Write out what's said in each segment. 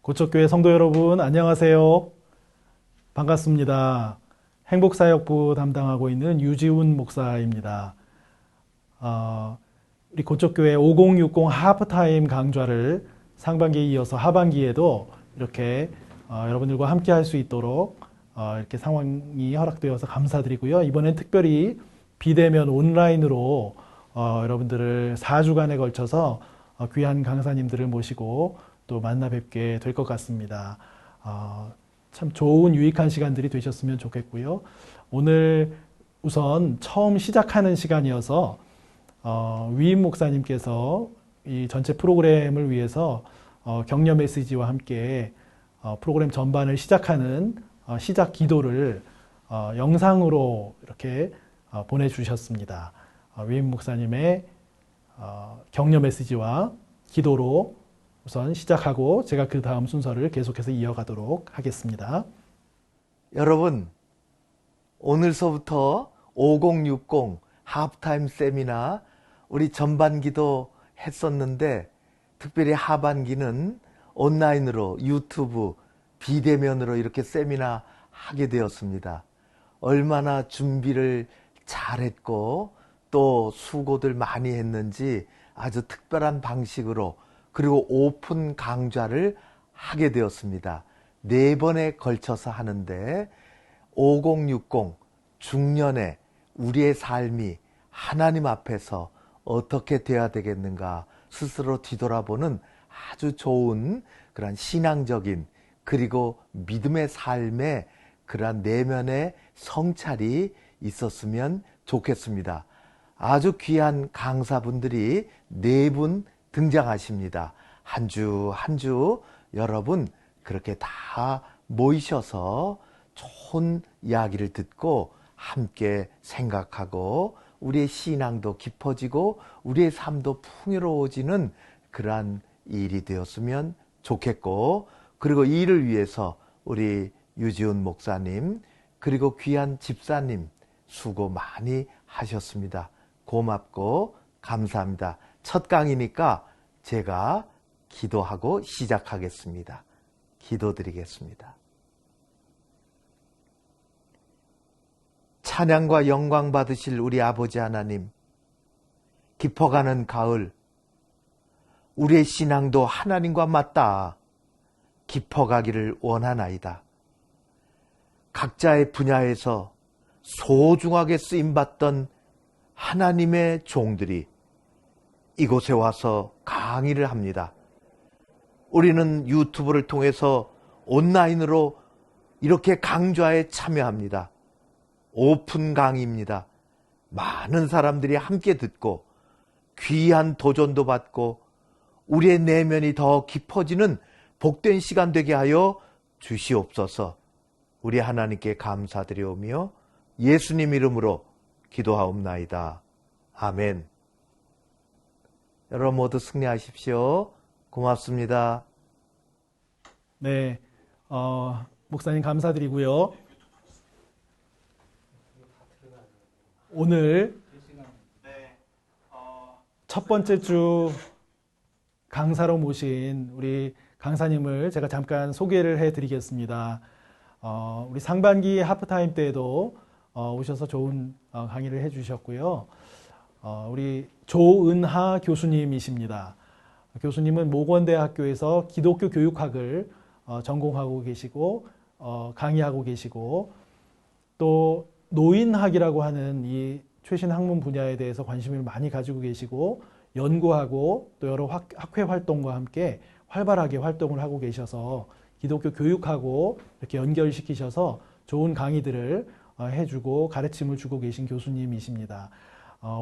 고척교회 성도 여러분, 안녕하세요. 반갑습니다. 행복사역부 담당하고 있는 유지훈 목사입니다. 우리 고척교회 5060 하프타임 강좌를 상반기에 이어서 하반기에도 이렇게 여러분들과 함께 할 수 있도록 이렇게 상황이 허락되어서 감사드리고요. 이번엔 특별히 비대면 온라인으로 여러분들을 4주간에 걸쳐서 귀한 강사님들을 모시고 또 만나 뵙게 될 것 같습니다. 참 좋은 유익한 시간들이 되셨으면 좋겠고요. 오늘 우선 처음 시작하는 시간이어서 위임 목사님께서 이 전체 프로그램을 위해서 격려 메시지와 함께 프로그램 전반을 시작하는 시작 기도를 영상으로 이렇게 보내주셨습니다. 위임 목사님의 격려 메시지와 기도로 우선 시작하고 제가 그 다음 순서를 계속해서 이어가도록 하겠습니다. 여러분, 오늘서부터 5060 하프타임 세미나 우리 전반기도 했었는데 특별히 하반기는 온라인으로 유튜브 비대면으로 이렇게 세미나 하게 되었습니다. 얼마나 준비를 잘했고 또 수고들 많이 했는지 아주 특별한 방식으로 그리고 오픈 강좌를 하게 되었습니다. 4번에 걸쳐서 하는데 5060 중년에 우리의 삶이 하나님 앞에서 어떻게 되어야 되겠는가 스스로 뒤돌아보는 아주 좋은 그런 신앙적인 그리고 믿음의 삶의 그런 내면의 성찰이 있었으면 좋겠습니다. 아주 귀한 강사분들이 4분 등장하십니다. 한 주 한 주 여러분 그렇게 다 모이셔서 좋은 이야기를 듣고 함께 생각하고 우리의 신앙도 깊어지고 우리의 삶도 풍요로워지는 그러한 일이 되었으면 좋겠고, 그리고 이 일을 위해서 우리 유지훈 목사님 그리고 귀한 집사님 수고 많이 하셨습니다. 고맙고 감사합니다. 첫 강의니까 제가 기도하고 시작하겠습니다. 기도드리겠습니다. 찬양과 영광 받으실 우리 아버지 하나님, 깊어가는 가을 우리의 신앙도 하나님과 맞닿아 깊어가기를 원하나이다. 각자의 분야에서 소중하게 쓰임받던 하나님의 종들이 이곳에 와서 강의를 합니다. 우리는 유튜브를 통해서 온라인으로 이렇게 강좌에 참여합니다. 오픈 강의입니다. 많은 사람들이 함께 듣고 귀한 도전도 받고 우리의 내면이 더 깊어지는 복된 시간 되게 하여 주시옵소서. 우리 하나님께 감사드리오며 예수님 이름으로 기도하옵나이다. 아멘. 여러분 모두 승리하십시오. 고맙습니다. 네, 목사님 감사드리고요. 오늘 첫 번째 주 강사로 모신 우리 강사님을 제가 잠깐 소개를 해드리겠습니다. 우리 상반기 하프타임 때에도 오셔서 좋은 강의를 해주셨고요. 우리 조은하 교수님이십니다. 교수님은 모건대학교에서 기독교 교육학을 전공하고 계시고 강의하고 계시고 또 노인학이라고 하는 이 최신 학문 분야에 대해서 관심을 많이 가지고 계시고 연구하고 또 여러 학회 활동과 함께 활발하게 활동을 하고 계셔서 기독교 교육하고 이렇게 연결시키셔서 좋은 강의들을 해주고 가르침을 주고 계신 교수님이십니다.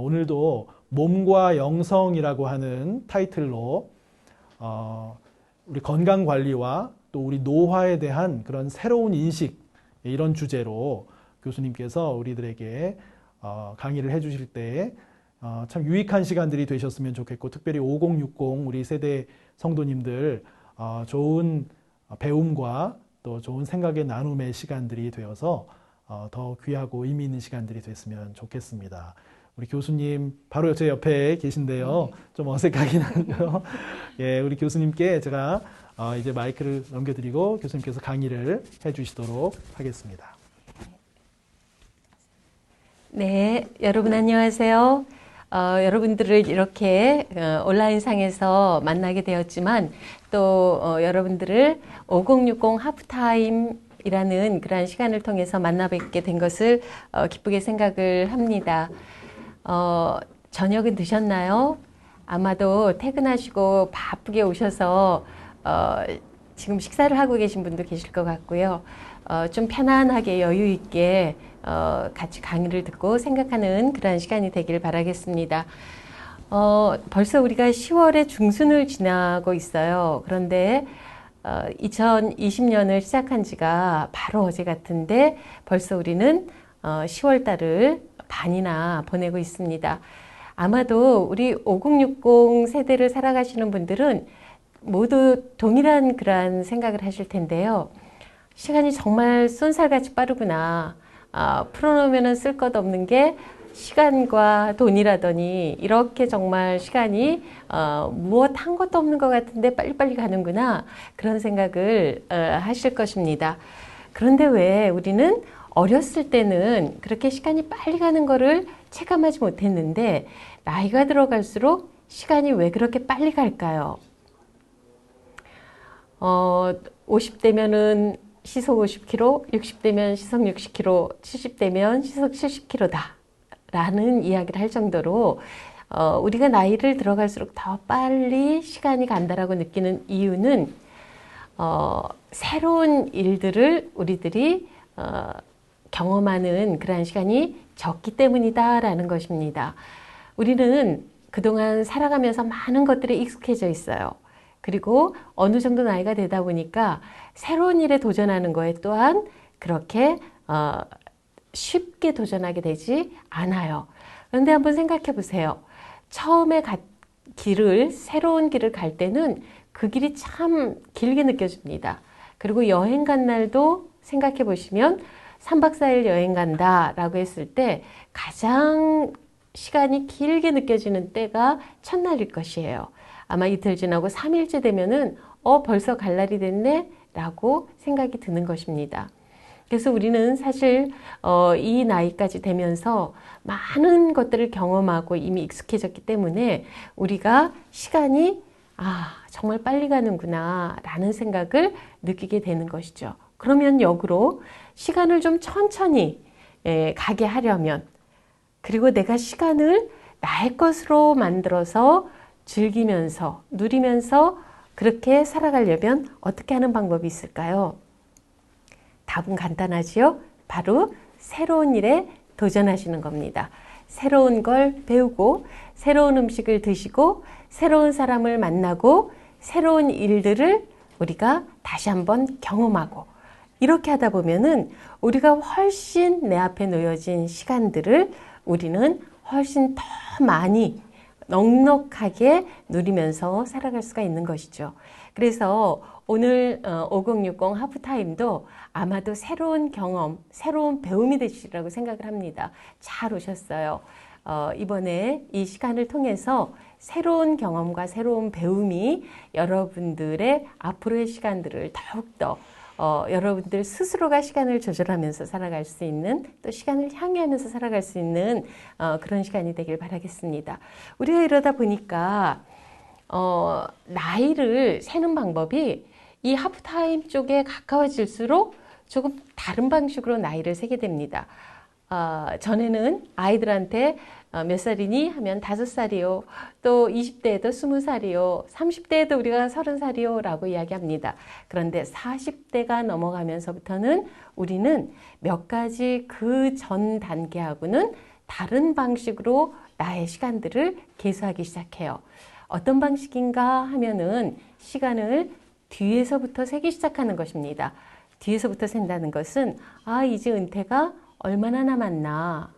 오늘도 몸과 영성이라고 하는 타이틀로 우리 건강관리와 또 우리 노화에 대한 그런 새로운 인식, 이런 주제로 교수님께서 우리들에게 강의를 해주실 때 참 유익한 시간들이 되셨으면 좋겠고, 특별히 5060 우리 세대 성도님들 좋은 배움과 또 좋은 생각의 나눔의 시간들이 되어서 더 귀하고 의미 있는 시간들이 됐으면 좋겠습니다. 우리 교수님 바로 제 옆에 계신데요. 좀 어색하긴 하죠. 예, 우리 교수님께 제가 이제 마이크를 넘겨드리고 교수님께서 강의를 해주시도록 하겠습니다. 네, 여러분 안녕하세요. 여러분들을 이렇게 온라인상에서 만나게 되었지만 또 여러분들을 5060 하프타임이라는 그러한 시간을 통해서 만나 뵙게 된 것을 기쁘게 생각을 합니다. 저녁은 드셨나요? 아마도 퇴근하시고 바쁘게 오셔서 지금 식사를 하고 계신 분도 계실 것 같고요. 좀 편안하게 여유 있게 같이 강의를 듣고 생각하는 그런 시간이 되길 바라겠습니다. 벌써 우리가 10월의 중순을 지나고 있어요. 그런데 2020년을 시작한 지가 바로 어제 같은데 벌써 우리는 10월 달을 반이나 보내고 있습니다. 아마도 우리 5060 세대를 살아가시는 분들은 모두 동일한 그러한 생각을 하실 텐데요. 시간이 정말 쏜살같이 빠르구나. 풀어놓으면 쓸 것 없는 게 시간과 돈이라더니 이렇게 정말 시간이 무엇 한 것도 없는 것 같은데 빨리빨리 가는구나. 그런 생각을 하실 것입니다. 그런데 왜 우리는 어렸을 때는 그렇게 시간이 빨리 가는 거를 체감하지 못했는데 나이가 들어갈수록 시간이 왜 그렇게 빨리 갈까요? 50대면은 시속 50km, 60대면 시속 60km, 70대면 시속 70km다 라는 이야기를 할 정도로 우리가 나이를 들어갈수록 더 빨리 시간이 간다라고 느끼는 이유는 새로운 일들을 우리들이 경험하는 그러한 시간이 적기 때문이다라는 것입니다. 우리는 그동안 살아가면서 많은 것들에 익숙해져 있어요. 그리고 어느 정도 나이가 되다 보니까 새로운 일에 도전하는 거에 또한 그렇게 쉽게 도전하게 되지 않아요. 그런데 한번 생각해 보세요. 처음에 새로운 길을 갈 때는 그 길이 참 길게 느껴집니다. 그리고 여행 간 날도 생각해 보시면 3박 4일 여행 간다라고 했을 때 가장 시간이 길게 느껴지는 때가 첫날일 것이에요. 아마 이틀 지나고 3일째 되면은 벌써 갈 날이 됐네 라고 생각이 드는 것입니다. 그래서 우리는 사실 이 나이까지 되면서 많은 것들을 경험하고 이미 익숙해졌기 때문에 우리가 시간이 정말 빨리 가는구나 라는 생각을 느끼게 되는 것이죠. 그러면 역으로 시간을 좀 천천히 가게 하려면, 그리고 내가 시간을 나의 것으로 만들어서 즐기면서 누리면서 그렇게 살아가려면 어떻게 하는 방법이 있을까요? 답은 간단하지요. 바로 새로운 일에 도전하시는 겁니다. 새로운 걸 배우고 새로운 음식을 드시고 새로운 사람을 만나고 새로운 일들을 우리가 다시 한번 경험하고, 이렇게 하다 보면은 우리가 훨씬 내 앞에 놓여진 시간들을 우리는 훨씬 더 많이 넉넉하게 누리면서 살아갈 수가 있는 것이죠. 그래서 오늘 5060 하프타임도 아마도 새로운 경험, 새로운 배움이 되시리라고 생각을 합니다. 잘 오셨어요. 이번에 이 시간을 통해서 새로운 경험과 새로운 배움이 여러분들의 앞으로의 시간들을 더욱더 여러분들 스스로가 시간을 조절하면서 살아갈 수 있는, 또 시간을 향유하면서 살아갈 수 있는 그런 시간이 되길 바라겠습니다. 우리가 이러다 보니까 나이를 세는 방법이 이 하프타임 쪽에 가까워질수록 조금 다른 방식으로 나이를 세게 됩니다. 전에는 아이들한테 몇 살이니 하면 5살이요. 또 20대에도 20살이요. 30대에도 우리가 30살이요. 라고 이야기합니다. 그런데 40대가 넘어가면서부터는 우리는 몇 가지 그 전 단계하고는 다른 방식으로 나의 시간들을 계수하기 시작해요. 어떤 방식인가 하면은 시간을 뒤에서부터 세기 시작하는 것입니다. 뒤에서부터 센다는 것은 이제 은퇴가 얼마나 남았나,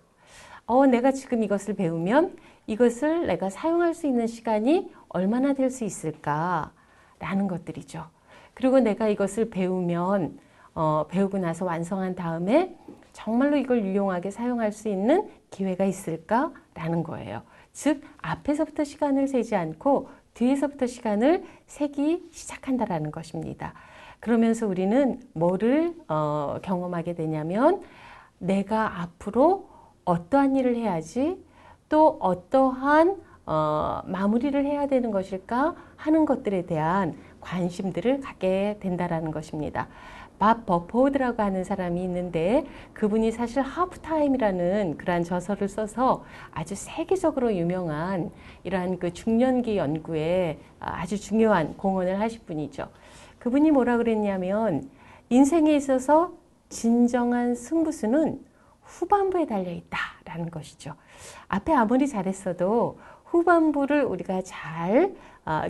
내가 지금 이것을 배우면 이것을 내가 사용할 수 있는 시간이 얼마나 될 수 있을까 라는 것들이죠. 그리고 내가 이것을 배우면 배우고 나서 완성한 다음에 정말로 이걸 유용하게 사용할 수 있는 기회가 있을까 라는 거예요. 즉 앞에서부터 시간을 세지 않고 뒤에서부터 시간을 세기 시작한다라는 것입니다. 그러면서 우리는 뭐를 경험하게 되냐면 내가 앞으로 어떠한 일을 해야지 또 어떠한 마무리를 해야 되는 것일까 하는 것들에 대한 관심들을 갖게 된다라는 것입니다. 밥 버포드라고 하는 사람이 있는데 그분이 사실 하프타임이라는 그러한 저서를 써서 아주 세계적으로 유명한 이러한 그 중년기 연구에 아주 중요한 공헌을 하신 분이죠. 그분이 뭐라 그랬냐면 인생에 있어서 진정한 승부수는 후반부에 달려 있다라는 것이죠. 앞에 아무리 잘했어도 후반부를 우리가 잘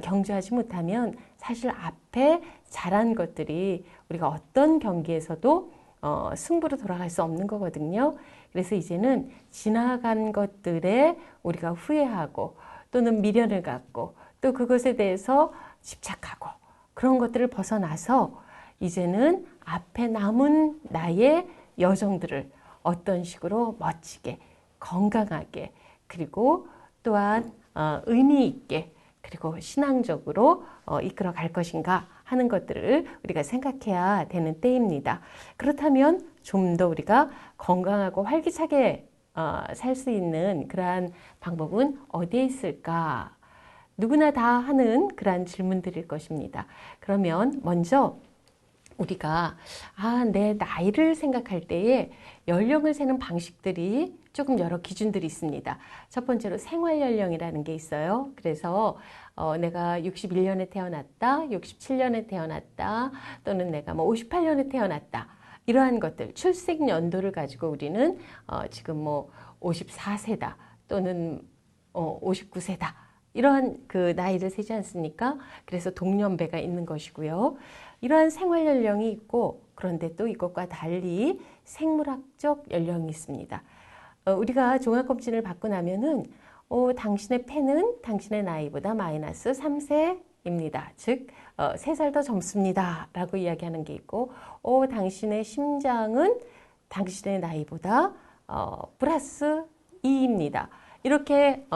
경주하지 못하면 사실 앞에 잘한 것들이 우리가 어떤 경기에서도 승부로 돌아갈 수 없는 거거든요. 그래서 이제는 지나간 것들에 우리가 후회하고 또는 미련을 갖고 또 그것에 대해서 집착하고 그런 것들을 벗어나서 이제는 앞에 남은 나의 여정들을 어떤 식으로 멋지게 건강하게 그리고 또한 의미 있게 그리고 신앙적으로 이끌어 갈 것인가 하는 것들을 우리가 생각해야 되는 때입니다. 그렇다면 좀 더 우리가 건강하고 활기차게 살 수 있는 그러한 방법은 어디에 있을까? 누구나 다 하는 그러한 질문들일 것입니다. 그러면 먼저 우리가 내 나이를 생각할 때에 연령을 세는 방식들이 조금 여러 기준들이 있습니다. 첫 번째로 생활 연령이라는 게 있어요. 그래서 내가 61년에 태어났다, 67년에 태어났다, 또는 내가 뭐 58년에 태어났다. 이러한 것들, 출생 연도를 가지고 우리는 지금 뭐 54세다, 또는 59세다. 이러한 그 나이를 세지 않습니까? 그래서 동년배가 있는 것이고요. 이러한 생활 연령이 있고 그런데 또 이것과 달리 생물학적 연령이 있습니다. 우리가 종합검진을 받고 나면은 당신의 폐는 당신의 나이보다 마이너스 3세입니다. 즉 3살 더 젊습니다. 라고 이야기하는 게 있고 당신의 심장은 당신의 나이보다 플러스 2입니다. 이렇게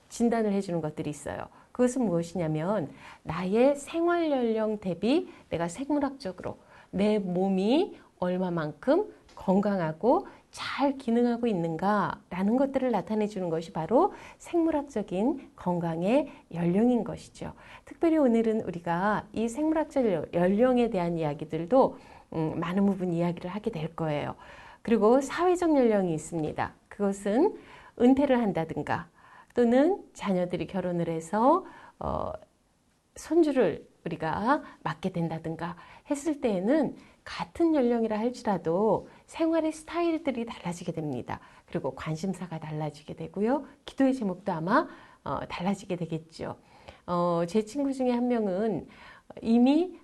진단을 해주는 것들이 있어요. 그것은 무엇이냐면 나의 생활 연령 대비 내가 생물학적으로 내 몸이 얼마만큼 건강하고 잘 기능하고 있는가라는 것들을 나타내 주는 것이 바로 생물학적인 건강의 연령인 것이죠. 특별히 오늘은 우리가 이 생물학적 연령에 대한 이야기들도 많은 부분 이야기를 하게 될 거예요. 그리고 사회적 연령이 있습니다. 그것은 은퇴를 한다든가 또는 자녀들이 결혼을 해서 손주를 우리가 맡게 된다든가 했을 때에는 같은 연령이라 할지라도 생활의 스타일들이 달라지게 됩니다. 그리고 관심사가 달라지게 되고요. 기도의 제목도 아마 달라지게 되겠죠. 제 친구 중에 한 명은 이미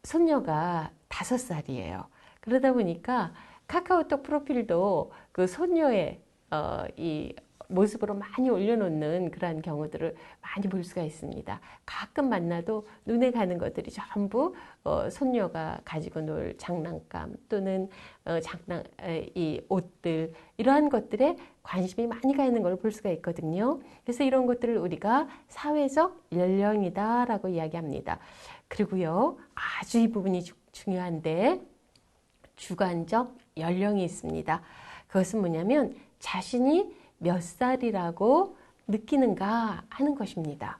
손녀가 5살이에요. 그러다 보니까 카카오톡 프로필도 그 손녀의 이 모습으로 많이 올려놓는 그러한 경우들을 많이 볼 수가 있습니다. 가끔 만나도 눈에 가는 것들이 전부 손녀가 가지고 놀 장난감 또는 이 옷들 이러한 것들에 관심이 많이 가 있는 걸 볼 수가 있거든요. 그래서 이런 것들을 우리가 사회적 연령이다라고 이야기합니다. 그리고요, 아주 이 부분이 중요한데 주관적 연령이 있습니다. 그것은 뭐냐면 자신이 몇 살이라고 느끼는가 하는 것입니다.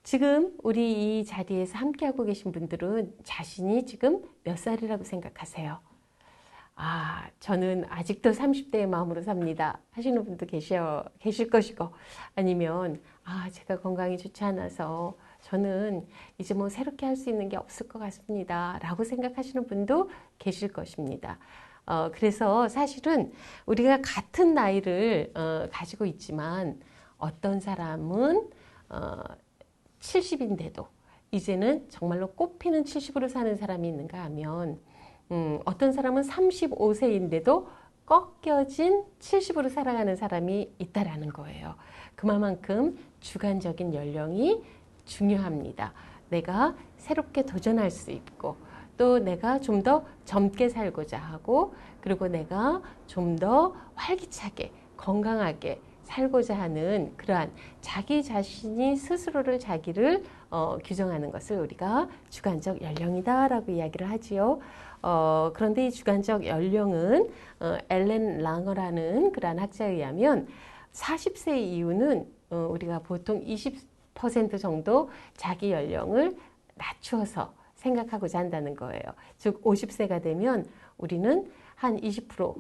지금 우리 이 자리에서 함께하고 계신 분들은 자신이 지금 몇 살이라고 생각하세요? 저는 아직도 30대의 마음으로 삽니다 하시는 분도 계실 것이고 아니면 제가 건강이 좋지 않아서 저는 이제 뭐 새롭게 할 수 있는 게 없을 것 같습니다 라고 생각하시는 분도 계실 것입니다. 그래서 사실은 우리가 같은 나이를 가지고 있지만 어떤 사람은 70인데도 이제는 정말로 꽃피는 70으로 사는 사람이 있는가 하면 어떤 사람은 35세인데도 꺾여진 70으로 살아가는 사람이 있다라는 거예요. 그만큼 주관적인 연령이 중요합니다. 내가 새롭게 도전할 수 있고 또 내가 좀 더 젊게 살고자 하고 그리고 내가 좀 더 활기차게 건강하게 살고자 하는 그러한 자기 자신이 스스로를 자기를 규정하는 것을 우리가 주관적 연령이다라고 이야기를 하지요. 그런데 이 주관적 연령은 엘렌 랑어라는 그러한 학자에 의하면 40세 이후는 우리가 보통 20% 정도 자기 연령을 낮추어서 생각하고자 한다는 거예요. 즉 50세가 되면 우리는 한 20%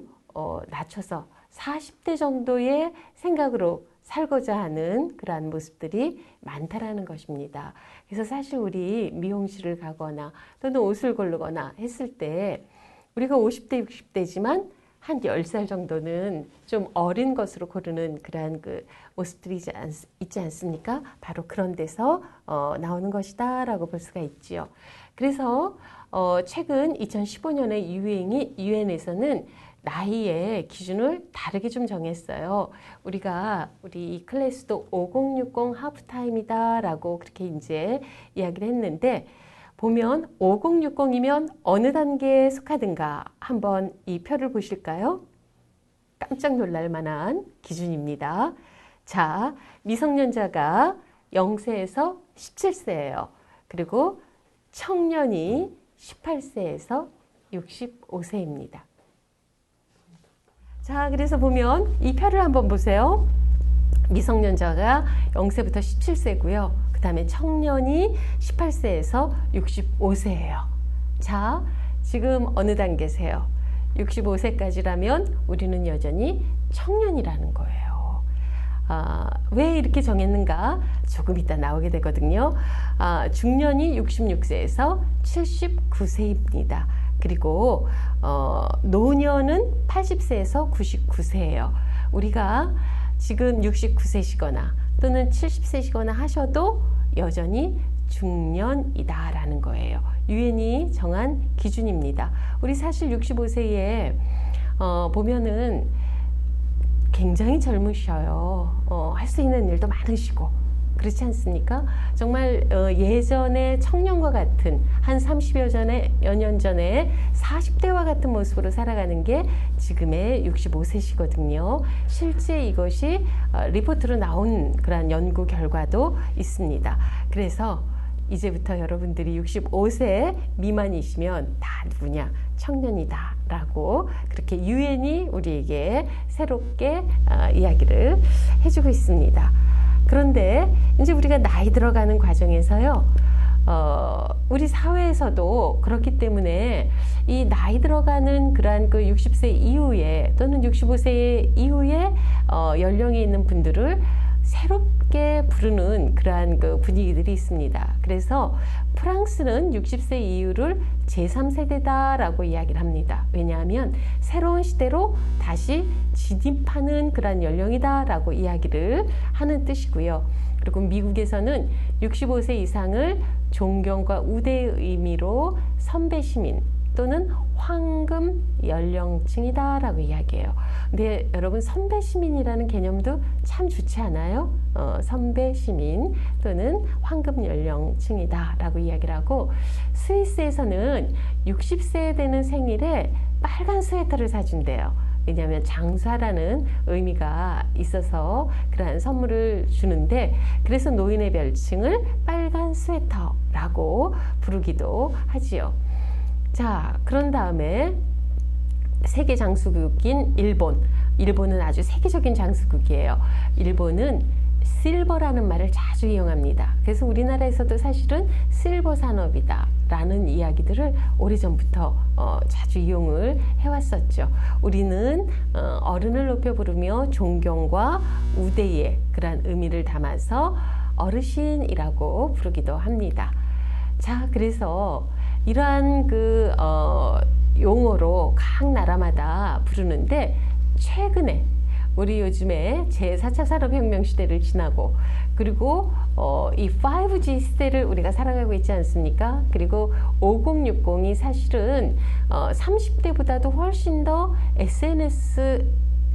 낮춰서 40대 정도의 생각으로 살고자 하는 그러한 모습들이 많다라는 것입니다. 그래서 사실 우리 미용실을 가거나 또는 옷을 고르거나 했을 때 우리가 50대, 60대지만 한 10살 정도는 좀 어린 것으로 고르는 그러한 그 모습들이 있지 않습니까? 바로 그런 데서 나오는 것이다 라고 볼 수가 있지요. 그래서 최근 2015년에 유엔에서는 나이의 기준을 다르게 좀 정했어요. 우리 이 클래스도 5060 하프타임이다 라고 그렇게 이제 이야기를 했는데, 보면 5060이면 어느 단계에 속하든가 한번 이 표를 보실까요? 깜짝 놀랄 만한 기준입니다. 자, 미성년자가 0세에서 17세예요. 그리고 청년이 18세에서 65세입니다. 자, 그래서 보면 이 표를 한번 보세요. 미성년자가 0세부터 17세고요. 그 다음에 청년이 18세에서 65세예요. 자, 지금 어느 단계세요? 65세까지라면 우리는 여전히 청년이라는 거예요. 왜 이렇게 정했는가? 조금 이따 나오게 되거든요. 중년이 66세에서 79세입니다. 그리고 노년은 80세에서 99세예요. 우리가 지금 69세시거나 또는 70세시거나 하셔도 여전히 중년이다라는 거예요. 유엔이 정한 기준입니다. 우리 사실 65세에 보면은 굉장히 젊으셔요. 할 수 있는 일도 많으시고 그렇지 않습니까? 정말 예전에 청년과 같은 한 30여 년 전에 40대와 같은 모습으로 살아가는 게 지금의 65세시거든요. 실제 이것이 리포트로 나온 그런 연구 결과도 있습니다. 그래서 이제부터 여러분들이 65세 미만이시면 다 누구냐? 청년이다 라고 그렇게 유엔이 우리에게 새롭게 이야기를 해주고 있습니다. 그런데 이제 우리가 나이 들어가는 과정에서요, 우리 사회에서도 그렇기 때문에 이 나이 들어가는 그러한 그 60세 이후에 또는 65세 이후에 연령에 있는 분들을 새롭게 부르는 그러한 그 분위기들이 있습니다. 그래서 프랑스는 60세 이후를 제3세대다라고 이야기를 합니다. 왜냐하면 새로운 시대로 다시 진입하는 그러한 연령이다라고 이야기를 하는 뜻이고요. 그리고 미국에서는 65세 이상을 존경과 우대의 의미로 선배 시민 또는 황금 연령층이다라고 이야기해요. 근데 여러분, 선배 시민이라는 개념도 참 좋지 않아요? 선배 시민 또는 황금 연령층이다라고 이야기를 하고, 스위스에서는 60세 되는 생일에 빨간 스웨터를 사준대요. 왜냐하면 장수하라는 의미가 있어서 그러한 선물을 주는데, 그래서 노인의 별칭을 빨간 스웨터라고 부르기도 하지요. 자, 그런 다음에 세계 장수국인 일본은 아주 세계적인 장수국이에요. 일본은 실버라는 말을 자주 이용합니다. 그래서 우리나라에서도 사실은 실버 산업이다 라는 이야기들을 오래전부터 자주 이용을 해왔었죠. 우리는 어른을 높여 부르며 존경과 우대의 그런 의미를 담아서 어르신이라고 부르기도 합니다. 자, 그래서 이러한 그 용어로 각 나라마다 부르는데, 최근에 우리 요즘에 제4차 산업혁명 시대를 지나고, 그리고 이 5G 시대를 우리가 살아가고 있지 않습니까? 그리고 5060이 사실은 30대보다도 훨씬 더 SNS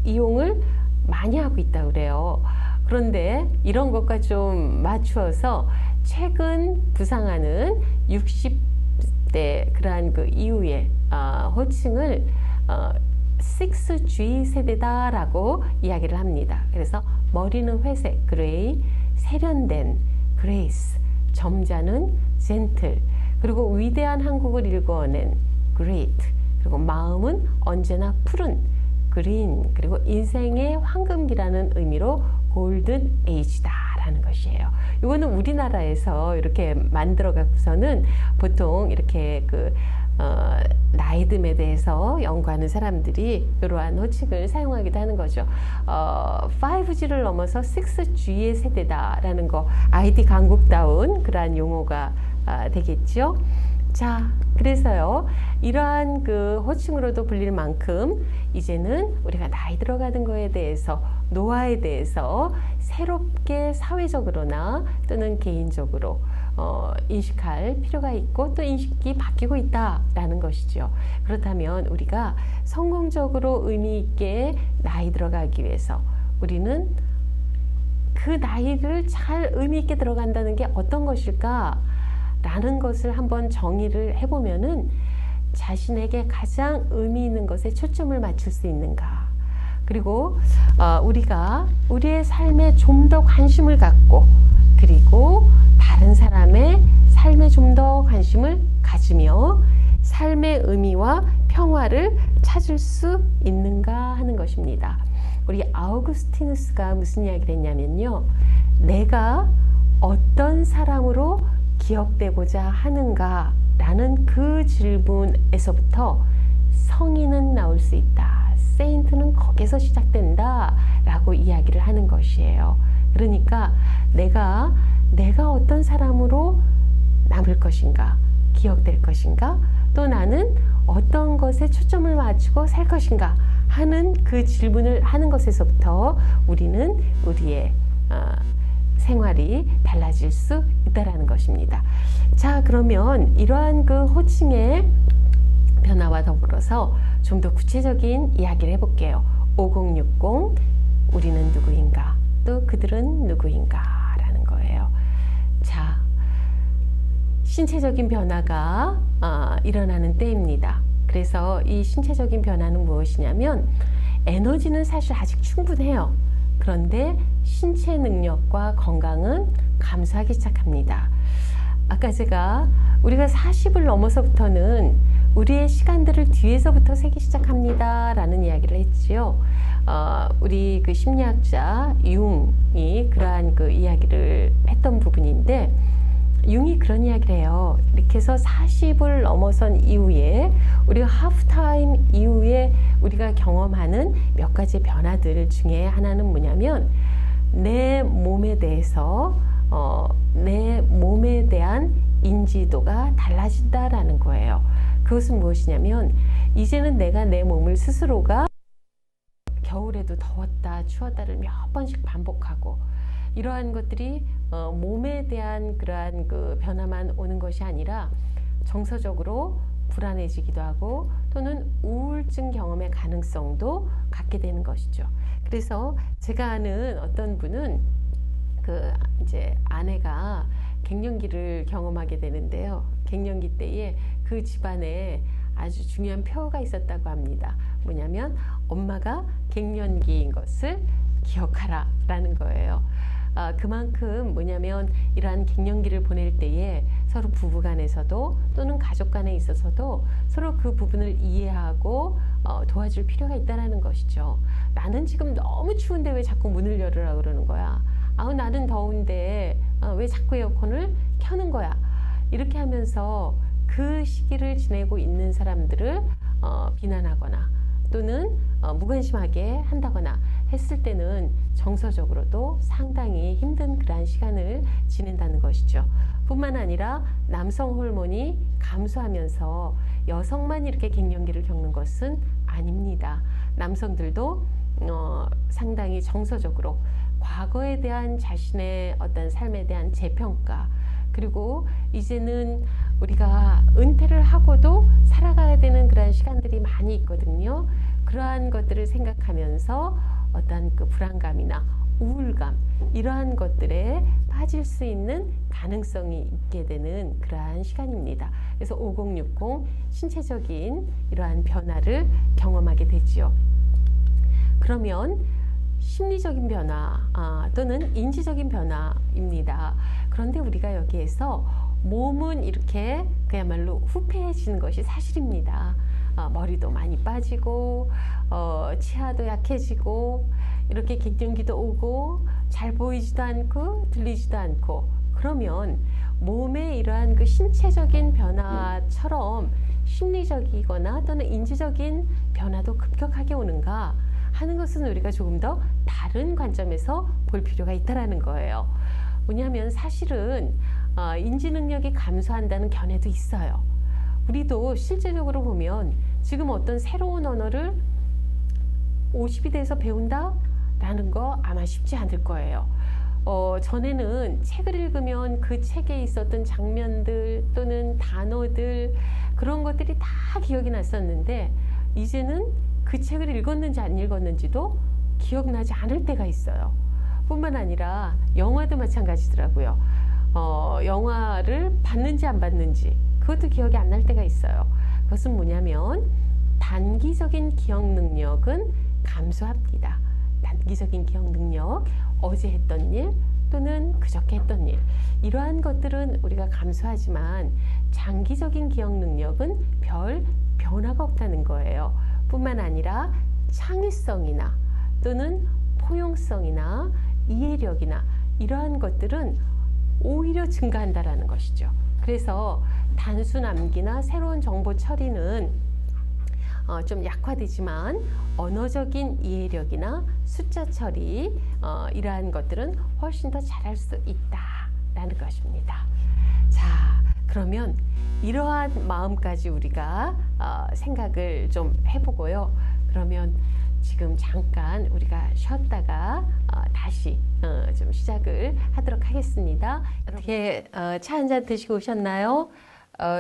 이용을 많이 하고 있다고 그래요. 그런데 이런 것과 좀 맞추어서 최근 부상하는 60대 그러한 그 이후에 호칭을 6G 세대다라고 이야기를 합니다. 그래서 머리는 회색, 그레이, 세련된, 그레이스, 점잖은, 젠틀, 그리고 위대한 한국을 일궈낸, great, 그리고 마음은 언제나 푸른, 그린, 그리고 인생의 황금기라는 의미로 골든 에이지다 라는 것이에요. 이거는 우리나라에서 이렇게 만들어 갖고서는 보통 이렇게 나이듦에 대해서 연구하는 사람들이 이러한 호칭을 사용하기도 하는 거죠. 5G를 넘어서 6G의 세대다라는 거, 아이디 강국다운 그러한 용어가 되겠죠. 자, 그래서요, 이러한 호칭으로도 불릴 만큼 이제는 우리가 나이 들어가는 거에 대해서, 노화에 대해서 새롭게 사회적으로나 또는 개인적으로 인식할 필요가 있고, 또 인식이 바뀌고 있다라는 것이죠. 그렇다면 우리가 성공적으로 의미 있게 나이 들어가기 위해서 우리는 그 나이를 잘 의미 있게 들어간다는 게 어떤 것일까? 라는 것을 한번 정의를 해보면은 자신에게 가장 의미 있는 것에 초점을 맞출 수 있는가. 그리고 우리가 우리의 삶에 좀 더 관심을 갖고, 그리고 다른 사람의 삶에 좀 더 관심을 가지며 삶의 의미와 평화를 찾을 수 있는가 하는 것입니다. 우리 아우구스티누스가 무슨 이야기를 했냐면요, 내가 어떤 사람으로 기억되고자 하는가 라는 그 질문에서부터 성인은 나올 수 있다, 세인트는 거기서 시작된다 라고 이야기를 하는 것이에요. 그러니까 내가 어떤 사람으로 남을 것인가, 기억될 것인가, 또 나는 어떤 것에 초점을 맞추고 살 것인가 하는 그 질문을 하는 것에서부터 우리는 우리의 생활이 달라질 수 있다는 것입니다. 자, 그러면 이러한 호칭의 변화와 더불어서 좀 더 구체적인 이야기를 해볼게요. 5060, 우리는 누구인가, 또 그들은 누구인가 라는 거예요. 자, 신체적인 변화가 일어나는 때입니다. 그래서 이 신체적인 변화는 무엇이냐면, 에너지는 사실 아직 충분해요. 그런데 신체 능력과 건강은 감소하기 시작합니다. 아까 우리가 40을 넘어서부터는 우리의 시간들을 뒤에서부터 세기 시작합니다 라는 이야기를 했지요. 우리 심리학자 융이 그러한 이야기를 했던 부분인데, 융이 그런 이야기를 해요. 이렇게 해서 40을 넘어선 이후에, 우리가 하프타임 이후에 우리가 경험하는 몇 가지 변화들 중에 하나는 뭐냐면, 내 몸에 대해서 내 몸에 대한 인지도가 달라진다라는 거예요. 그것은 무엇이냐면, 이제는 내가 내 몸을 스스로가 겨울에도 더웠다 추웠다를 몇 번씩 반복하고, 이러한 것들이 몸에 대한 그러한 변화만 오는 것이 아니라 정서적으로 불안해지기도 하고, 또는 우울증 경험의 가능성도 갖게 되는 것이죠. 그래서 제가 아는 어떤 분은 이제 아내가 갱년기를 경험하게 되는데요. 갱년기 때에 그 집안에 아주 중요한 표가 있었다고 합니다. 뭐냐면, 엄마가 갱년기인 것을 기억하라 라는 거예요. 그만큼 뭐냐면, 이러한 갱년기를 보낼 때에 서로 부부간에서도 또는 가족간에 있어서도 서로 그 부분을 이해하고 도와줄 필요가 있다는 것이죠. 나는 지금 너무 추운데 왜 자꾸 문을 열으라고 그러는 거야? 나는 더운데 왜 자꾸 에어컨을 켜는 거야? 이렇게 하면서 그 시기를 지내고 있는 사람들을 비난하거나 또는 무관심하게 한다거나 했을 때는 정서적으로도 상당히 힘든 그러한 시간을 지낸다는 것이죠. 뿐만 아니라 남성 호르몬이 감소하면서 여성만 이렇게 갱년기를 겪는 것은 아닙니다. 남성들도 상당히 정서적으로 과거에 대한 자신의 어떤 삶에 대한 재평가, 그리고 이제는 우리가 은퇴를 하고도 살아가야 되는 그런 시간들이 많이 있거든요. 그러한 것들을 생각하면서 어떤 불안감이나 우울감, 이러한 것들에 빠질 수 있는 가능성이 있게 되는 그러한 시간입니다. 그래서 5060 신체적인 이러한 변화를 경험하게 되지요. 그러면 심리적인 변화 또는 인지적인 변화입니다. 그런데 우리가 여기에서 몸은 이렇게 그야말로 후패해지는 것이 사실입니다. 머리도 많이 빠지고 치아도 약해지고 이렇게 갱년기도 오고 잘 보이지도 않고 들리지도 않고 그러면 몸의 이러한 그 신체적인 변화처럼 심리적이거나 또는 인지적인 변화도 급격하게 오는가 하는 것은 우리가 조금 더 다른 관점에서 볼 필요가 있다라는 거예요. 왜냐하면 사실은 인지 능력이 감소한다는 견해도 있어요. 우리도 실제적으로 보면 지금 어떤 새로운 언어를 50이 돼서 배운다? 라는 거 아마 쉽지 않을 거예요. 전에는 책을 읽으면 그 책에 있었던 장면들 또는 단어들 그런 것들이 다 기억이 났었는데 이제는 그 책을 읽었는지 안 읽었는지도 기억나지 않을 때가 있어요. 뿐만 아니라 영화도 마찬가지더라고요. 영화를 봤는지 안 봤는지 그것도 기억이 안 날 때가 있어요. 그것은 뭐냐면 단기적인 기억 능력은 감소합니다. 단기적인 기억 능력, 어제 했던 일 또는 그저께 했던 일 이러한 것들은 우리가 감소하지만 장기적인 기억 능력은 별 변화가 없다는 거예요. 뿐만 아니라 창의성이나 또는 포용성이나 이해력이나 이러한 것들은 오히려 증가한다라는 것이죠. 그래서 단순 암기나 새로운 정보 처리는 좀 약화되지만 언어적인 이해력이나 숫자 처리 이러한 것들은 훨씬 더 잘할 수 있다라는 것입니다. 자, 그러면 이러한 마음까지 우리가 생각을 좀 해보고요. 그러면 지금 잠깐 우리가 쉬었다가 다시 좀 시작을 하도록 하겠습니다. 이렇게 차 한잔 드시고 오셨나요?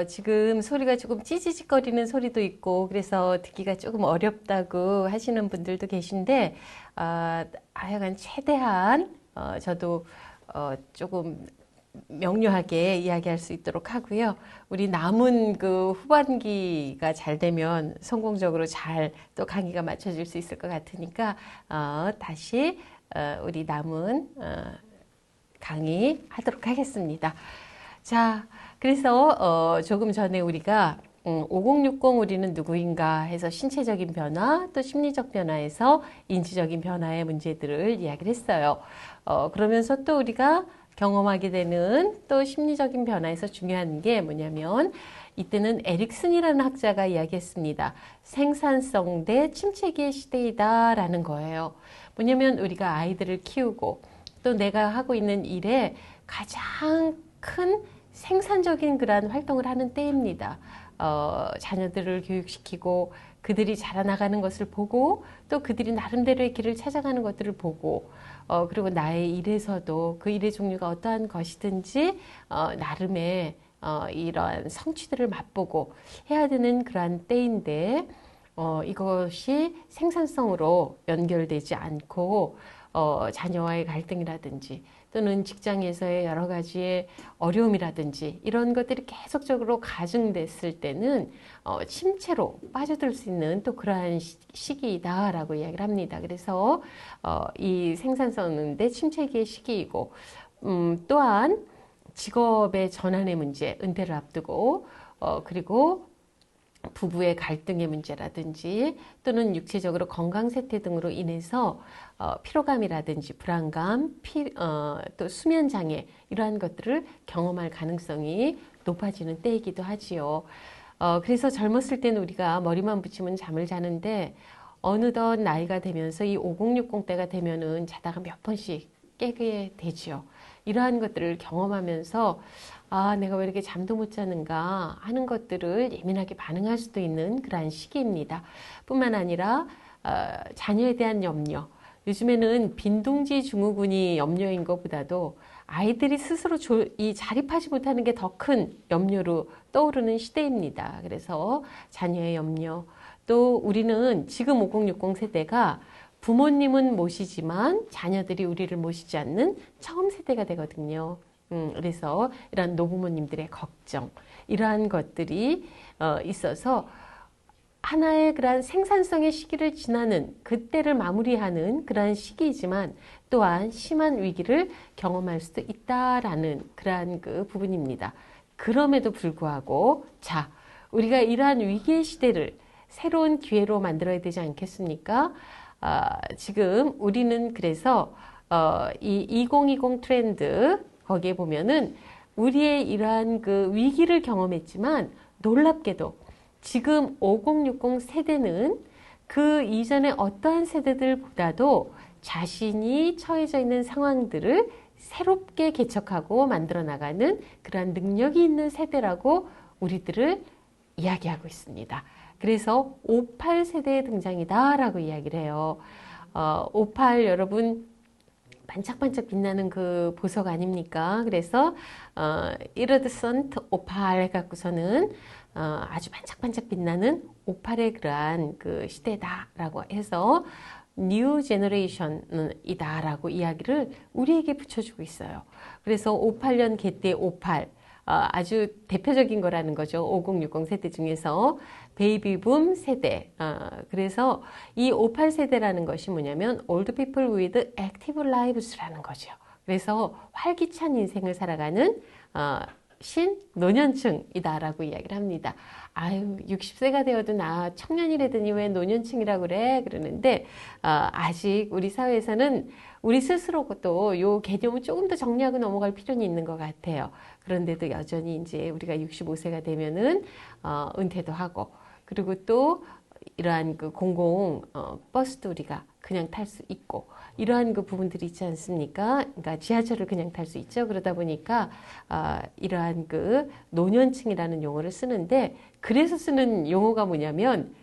지금 소리가 조금 찌지직거리는 소리도 있고 그래서 듣기가 조금 어렵다고 하시는 분들도 계신데 하여간 최대한 저도 조금 명료하게 이야기할 수 있도록 하고요. 우리 남은 그 후반기가 잘 되면 성공적으로 잘 또 강의가 맞춰질 수 있을 것 같으니까 다시 우리 남은 강의 하도록 하겠습니다. 자, 그래서 조금 전에 우리가 5060 우리는 누구인가 해서 신체적인 변화 또 심리적 변화에서 인지적인 변화의 문제들을 이야기를 했어요. 그러면서 또 우리가 경험하게 되는 또 심리적인 변화에서 중요한 게 뭐냐면 이때는 에릭슨이라는 학자가 이야기했습니다. 생산성 대 침체기의 시대이다라는 거예요. 뭐냐면 우리가 아이들을 키우고 또 내가 하고 있는 일에 가장 큰 생산적인 그러한 활동을 하는 때입니다. 자녀들을 교육시키고 그들이 자라나가는 것을 보고 또 그들이 나름대로의 길을 찾아가는 것들을 보고 그리고 나의 일에서도 그 일의 종류가 어떠한 것이든지 나름의 이러한 성취들을 맛보고 해야 되는 그러한 때인데 이것이 생산성으로 연결되지 않고 자녀와의 갈등이라든지 또는 직장에서의 여러 가지의 어려움이라든지 이런 것들이 계속적으로 가중됐을 때는 침체로 빠져들 수 있는 또 그러한 시기이다라고 이야기를 합니다. 그래서 이 생산성은 내 침체기의 시기이고 또한 직업의 전환의 문제, 은퇴를 앞두고 그리고 부부의 갈등의 문제라든지 또는 육체적으로 건강 쇠퇴 등으로 인해서 피로감이라든지 불안감, 또 수면 장애 이러한 것들을 경험할 가능성이 높아지는 때이기도 하지요. 그래서 젊었을 때는 우리가 머리만 붙이면 잠을 자는데 어느덧 나이가 되면서 이 5060 때가 되면은 자다가 몇 번씩 깨게 되지요. 이러한 것들을 경험하면서 내가 왜 이렇게 잠도 못 자는가 하는 것들을 예민하게 반응할 수도 있는 그러한 시기입니다. 뿐만 아니라 자녀에 대한 염려. 요즘에는 빈둥지 증후군이 염려인 것보다도 아이들이 스스로 이 자립하지 못하는 게 더 큰 염려로 떠오르는 시대입니다. 그래서 자녀의 염려. 또 우리는 지금 5060 세대가 부모님은 모시지만 자녀들이 우리를 모시지 않는 처음 세대가 되거든요. 그래서 이러한 노부모님들의 걱정, 이러한 것들이 있어서 하나의 그러한 생산성의 시기를 지나는 그때를 마무리하는 그러한 시기이지만 또한 심한 위기를 경험할 수도 있다라는 그러한 그 부분입니다. 그럼에도 불구하고 자, 우리가 이러한 위기의 시대를 새로운 기회로 만들어야 되지 않겠습니까? 지금 우리는 그래서 이 2020 트렌드 거기에 보면은 우리의 이러한 그 위기를 경험했지만 놀랍게도 지금 5060 세대는 그 이전의 어떠한 세대들보다도 자신이 처해져 있는 상황들을 새롭게 개척하고 만들어 나가는 그러한 능력이 있는 세대라고 우리들을 이야기하고 있습니다. 그래서 58 세대의 등장이다라고 이야기를 해요. 58 여러분 반짝반짝 빛나는 그 보석 아닙니까? 그래서 이르드선트 58 해갖고서는 아주 반짝반짝 빛나는 58의 그러한 그 시대다라고 해서 뉴 제너레이션이다라고 이야기를 우리에게 붙여주고 있어요. 그래서 58년 개띠 58 아주 대표적인 거라는 거죠. 5060 세대 중에서 베이비붐 세대. 그래서 이 58 세대라는 것이 뭐냐면 old people with active lives라는 거죠. 그래서 활기찬 인생을 살아가는 신노년층이다라고 이야기를 합니다. 아유, 60세가 되어도 나 청년이라더니 왜 노년층이라고 그래? 그러는데 아직 우리 사회에서는 우리 스스로도 요 개념을 조금 더 정리하고 넘어갈 필요는 있는 것 같아요. 그런데도 여전히 이제 우리가 65세가 되면은 은퇴도 하고 그리고 또 이러한 그 공공 버스도 우리가 그냥 탈 수 있고 이러한 그 부분들이 있지 않습니까? 그러니까 지하철을 그냥 탈 수 있죠. 그러다 보니까 이러한 그 노년층이라는 용어를 쓰는데 그래서 쓰는 용어가 뭐냐면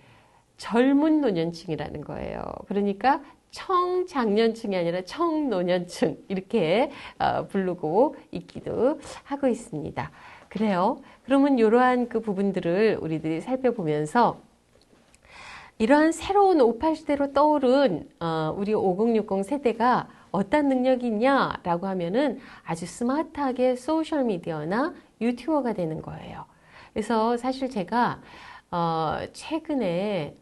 젊은 노년층이라는 거예요. 그러니까 청장년층이 아니라 청노년층 이렇게 부르고 있기도 하고 있습니다. 그래요. 그러면 이러한 그 부분들을 우리들이 살펴보면서 이러한 새로운 58 시대로 떠오른 우리 5060 세대가 어떤 능력이 있냐라고 하면은 아주 스마트하게 소셜미디어나 유튜버가 되는 거예요. 그래서 사실 제가 최근에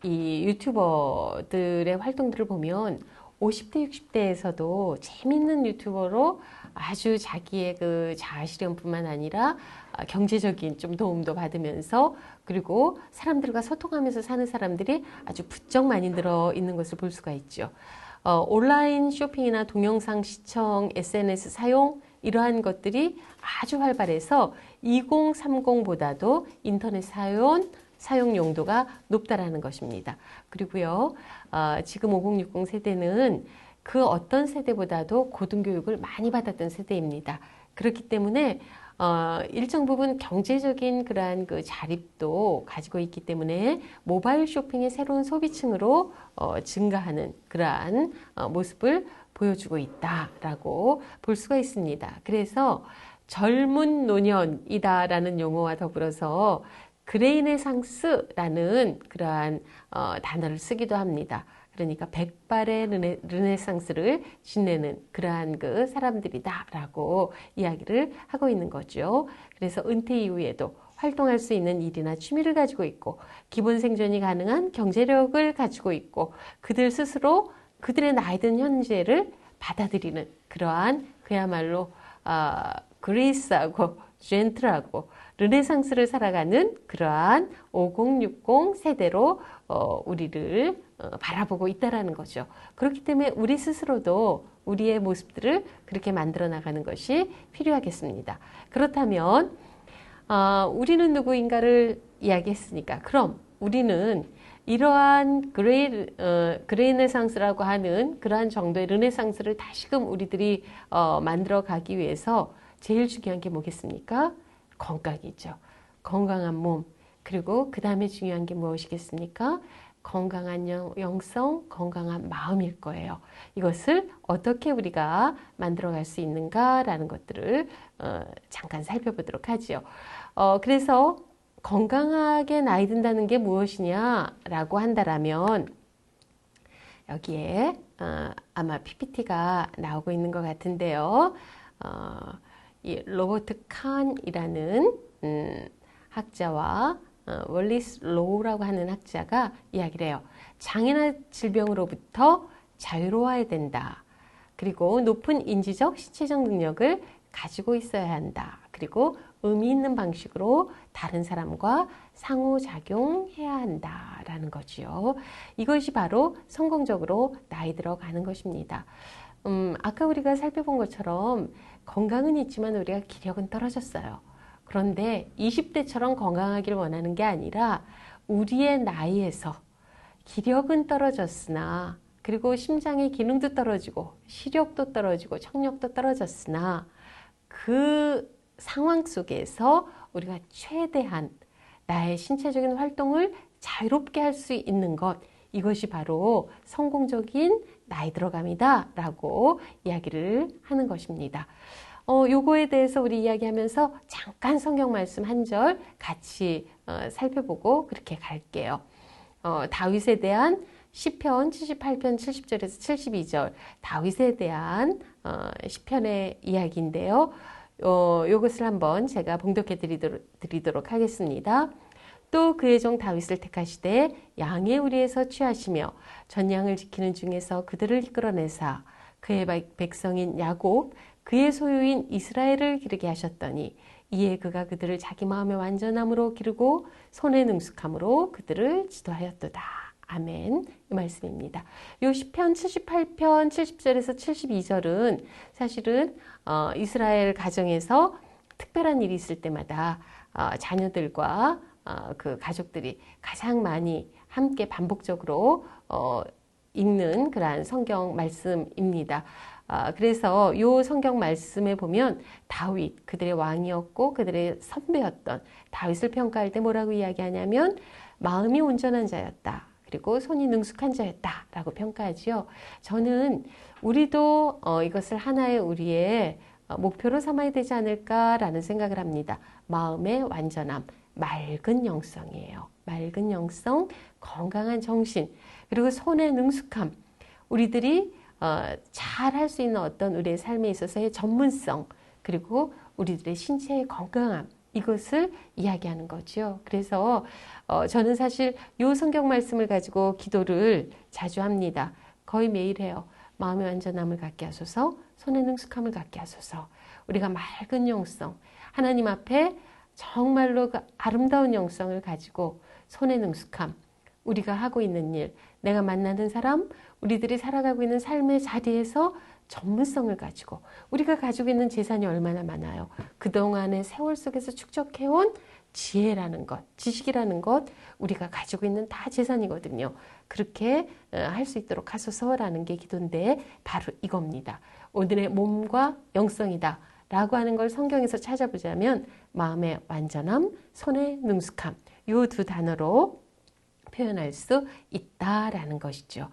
이 유튜버들의 활동들을 보면 50대, 60대에서도 재밌는 유튜버로 아주 자기의 그 자아실현뿐만 아니라 경제적인 좀 도움도 받으면서 그리고 사람들과 소통하면서 사는 사람들이 아주 부쩍 많이 늘어 있는 것을 볼 수가 있죠. 온라인 쇼핑이나 동영상 시청, SNS 사용 이러한 것들이 아주 활발해서 2030보다도 인터넷 사용 용도가 높다라는 것입니다. 그리고요, 지금 5060 세대는 그 어떤 세대보다도 고등교육을 많이 받았던 세대입니다. 그렇기 때문에 일정 부분 경제적인 그러한 그 자립도 가지고 있기 때문에 모바일 쇼핑의 새로운 소비층으로 증가하는 그러한 모습을 보여주고 있다라고 볼 수가 있습니다. 그래서 젊은 노년이다라는 용어와 더불어서 그레이네상스라는 그러한 단어를 쓰기도 합니다. 그러니까 백발의 르네상스를 지내는 그러한 그 사람들이다라고 이야기를 하고 있는 거죠. 그래서 은퇴 이후에도 활동할 수 있는 일이나 취미를 가지고 있고 기본 생존이 가능한 경제력을 가지고 있고 그들 스스로 그들의 나이 든 현재를 받아들이는 그러한 그야말로 그레이스하고 젠틀하고 르네상스를 살아가는 그러한 5060 세대로 우리를 바라보고 있다라는 거죠. 그렇기 때문에 우리 스스로도 우리의 모습들을 그렇게 만들어 나가는 것이 필요하겠습니다. 그렇다면 우리는 누구인가를 이야기했으니까 그럼 우리는 이러한 그레이네상스라고 하는 그러한 정도의 르네상스를 다시금 우리들이 만들어 가기 위해서 제일 중요한 게 뭐겠습니까? 건강이죠. 건강한 몸. 그리고 그 다음에 중요한 게 무엇이겠습니까? 건강한 영성, 건강한 마음일 거예요. 이것을 어떻게 우리가 만들어갈 수 있는가라는 것들을 잠깐 살펴보도록 하죠. 그래서 건강하게 나이 든다는 게 무엇이냐라고 한다라면 여기에 아마 PPT가 나오고 있는 것 같은데요. 이 로버트 칸이라는 학자와 월리스 로우라고 하는 학자가 이야기를 해요. 장애나 질병으로부터 자유로워야 된다. 그리고 높은 인지적, 신체적 능력을 가지고 있어야 한다. 그리고 의미 있는 방식으로 다른 사람과 상호작용해야 한다라는 거지요. 이것이 바로 성공적으로 나이 들어가는 것입니다. 아까 우리가 살펴본 것처럼 건강은 있지만 우리가 기력은 떨어졌어요. 그런데 20대처럼 건강하길 원하는 게 아니라 우리의 나이에서 기력은 떨어졌으나 그리고 심장의 기능도 떨어지고 시력도 떨어지고 청력도 떨어졌으나 그 상황 속에서 우리가 최대한 나의 신체적인 활동을 자유롭게 할 수 있는 것, 이것이 바로 성공적인 나이 들어감이다 라고 이야기를 하는 것입니다. 요거에 대해서 우리 이야기하면서 잠깐 성경 말씀 한 절 같이 살펴보고 그렇게 갈게요. 다윗에 대한 시편 78편 70절에서 72절 다윗에 대한 시편의 이야기인데요. 요것을 한번 제가 봉독해 드리도록 하겠습니다. 또 그의 종 다윗을 택하시되 양의 우리에서 취하시며 전양을 지키는 중에서 그들을 이끌어내사 그의 백성인 야곱 그의 소유인 이스라엘을 기르게 하셨더니 이에 그가 그들을 자기 마음의 완전함으로 기르고 손의 능숙함으로 그들을 지도하였도다. 아멘. 이 말씀입니다. 요 시편 78편 70절에서 72절은 사실은 이스라엘 가정에서 특별한 일이 있을 때마다 자녀들과 그 가족들이 가장 많이 함께 반복적으로 읽는 그러한 성경 말씀입니다. 그래서 요 성경 말씀에 보면 다윗, 그들의 왕이었고 그들의 선배였던 다윗을 평가할 때 뭐라고 이야기하냐면 마음이 온전한 자였다. 그리고 손이 능숙한 자였다 라고 평가하지요. 저는 우리도 이것을 하나의 우리의 목표로 삼아야 되지 않을까라는 생각을 합니다. 마음의 완전함, 맑은 영성이에요. 맑은 영성, 건강한 정신, 그리고 손의 능숙함. 우리들이 잘 할 수 있는 어떤 우리의 삶에 있어서의 전문성, 그리고 우리들의 신체의 건강함, 이것을 이야기하는 거죠. 그래서 저는 사실 이 성경 말씀을 가지고 기도를 자주 합니다. 거의 매일 해요. 마음의 완전함을 갖게 하소서, 손의 능숙함을 갖게 하소서. 우리가 맑은 영성, 하나님 앞에 정말로 그 아름다운 영성을 가지고 손의 능숙함, 우리가 하고 있는 일, 내가 만나는 사람, 우리들이 살아가고 있는 삶의 자리에서 전문성을 가지고 우리가 가지고 있는 재산이 얼마나 많아요. 그동안의 세월 속에서 축적해온 지혜라는 것, 지식이라는 것, 우리가 가지고 있는 다 재산이거든요. 그렇게 할 수 있도록 하소서라는 게 기도인데 바로 이겁니다. 오늘의 몸과 영성이다 라고 하는 걸 성경에서 찾아보자면 마음의 완전함, 손의 능숙함, 이 두 단어로 표현할 수 있다라는 것이죠.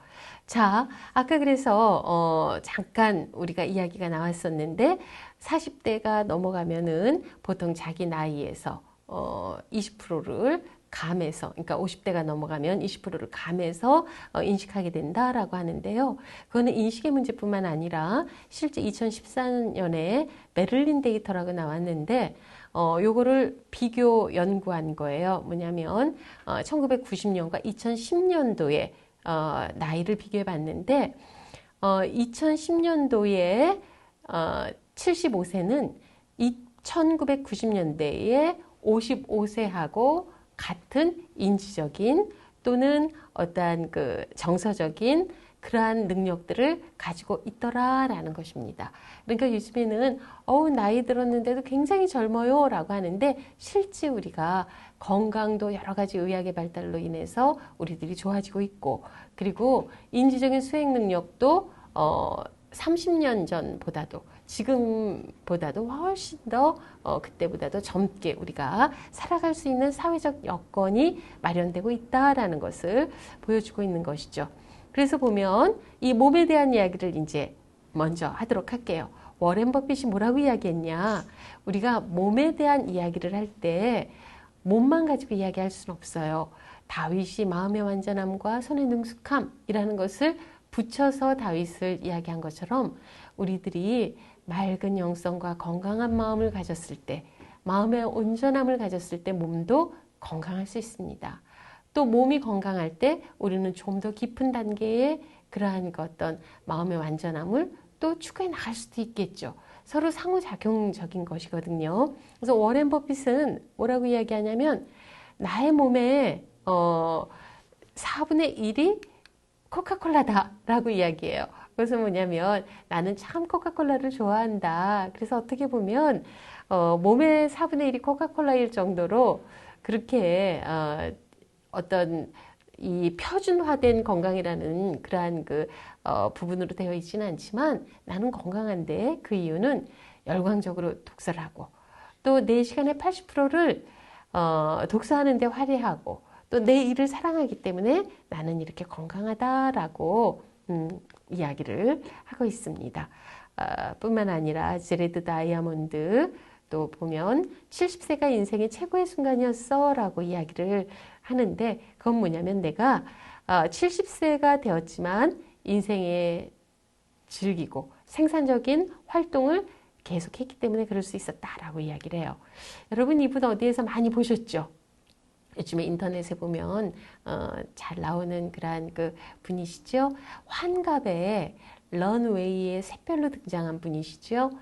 자, 아까 그래서 잠깐 우리가 이야기가 나왔었는데 40대가 넘어가면은 보통 자기 나이에서 20%를 감해서, 그러니까 50대가 넘어가면 20%를 감해서 인식하게 된다라고 하는데요. 그거는 인식의 문제뿐만 아니라 실제 2014년에 메릴린 데이터라고 나왔는데 요거를 비교 연구한 거예요. 뭐냐면 1990년과 2010년도에 나이를 비교해 봤는데 2010년도에 75세는 1990년대에 55세하고 같은 인지적인 또는 어떠한 그 정서적인 그러한 능력들을 가지고 있더라라는 것입니다. 그러니까 요즘에는 나이 들었는데도 굉장히 젊어요 라고 하는데 실제 우리가 건강도 여러 가지 의학의 발달로 인해서 우리들이 좋아지고 있고 그리고 인지적인 수행 능력도 30년 전보다도 지금보다도 훨씬 더 그때보다도 젊게 우리가 살아갈 수 있는 사회적 여건이 마련되고 있다라는 것을 보여주고 있는 것이죠. 그래서 보면 이 몸에 대한 이야기를 이제 먼저 하도록 할게요. 워렌 버핏이 뭐라고 이야기했냐? 우리가 몸에 대한 이야기를 할 때 몸만 가지고 이야기할 수는 없어요. 다윗이 마음의 완전함과 손의 능숙함이라는 것을 붙여서 다윗을 이야기한 것처럼 우리들이 맑은 영성과 건강한 마음을 가졌을 때, 마음의 온전함을 가졌을 때 몸도 건강할 수 있습니다. 또 몸이 건강할 때 우리는 좀 더 깊은 단계의 그러한 그 어떤 마음의 완전함을 또 추구해 나갈 수도 있겠죠. 서로 상호작용적인 것이거든요. 그래서 워렌 버핏은 뭐라고 이야기하냐면 나의 몸에 4분의 1이 코카콜라다라고 이야기해요. 그래서 뭐냐면 나는 참 코카콜라를 좋아한다. 그래서 어떻게 보면 몸의 4분의 1이 코카콜라일 정도로 그렇게 어떤 이 표준화된 건강이라는 그러한 그 부분으로 되어 있지는 않지만 나는 건강한데 그 이유는 열광적으로 독서를 하고 또 내 시간의 80%를 독서하는 데 할애하고 또 내 일을 사랑하기 때문에 나는 이렇게 건강하다라고 이야기를 하고 있습니다. 뿐만 아니라 제레드 다이아몬드 또 보면 70세가 인생의 최고의 순간이었어 라고 이야기를 하는데 그건 뭐냐면 내가 70세가 되었지만 인생에 즐기고 생산적인 활동을 계속했기 때문에 그럴 수 있었다라고 이야기를 해요. 여러분 이분 어디에서 많이 보셨죠? 요즘에 인터넷에 보면 잘 나오는 그런 그 분이시죠. 환갑에 런웨이의 샛별로 등장한 분이시죠.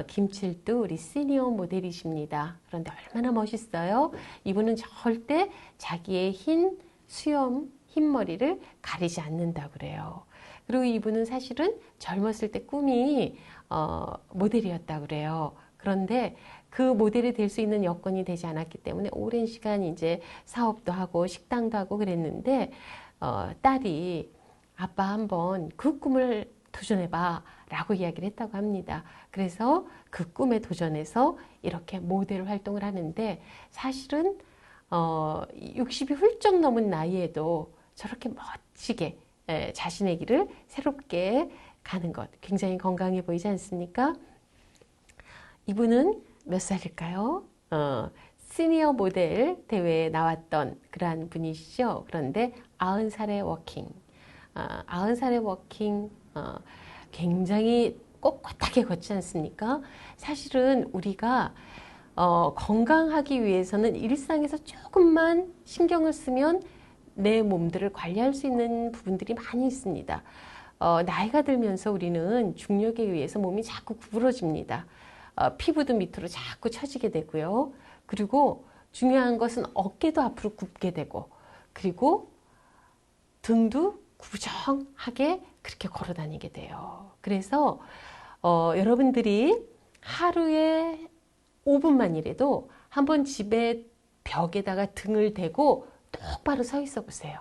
김칠두 우리 시니어 모델이십니다. 그런데 얼마나 멋있어요. 이분은 절대 자기의 흰 수염, 흰머리를 가리지 않는다고 그래요. 그리고 이분은 사실은 젊었을 때 꿈이 모델이었다고 그래요. 그런데 그 모델이 될 수 있는 여건이 되지 않았기 때문에 오랜 시간 이제 사업도 하고 식당도 하고 그랬는데 딸이 아빠 한번 그 꿈을 도전해봐 라고 이야기를 했다고 합니다. 그래서 그 꿈에 도전해서 이렇게 모델 활동을 하는데 사실은 60이 훌쩍 넘은 나이에도 저렇게 멋지게 자신의 길을 새롭게 가는 것 굉장히 건강해 보이지 않습니까? 이분은 몇 살일까요? 시니어 모델 대회에 나왔던 그러한 분이시죠. 그런데 90살의 워킹. 90살의 워킹 굉장히 꼿꼿하게 걷지 않습니까? 사실은 우리가 건강하기 위해서는 일상에서 조금만 신경을 쓰면 내 몸들을 관리할 수 있는 부분들이 많이 있습니다. 나이가 들면서 우리는 중력에 의해서 몸이 자꾸 구부러집니다. 피부도 밑으로 자꾸 처지게 되고요. 그리고 중요한 것은 어깨도 앞으로 굽게 되고 그리고 등도 구부정하게 그렇게 걸어 다니게 돼요. 그래서 여러분들이 하루에 5분만이라도 한번 집에 벽에다가 등을 대고 똑바로 서 있어 보세요.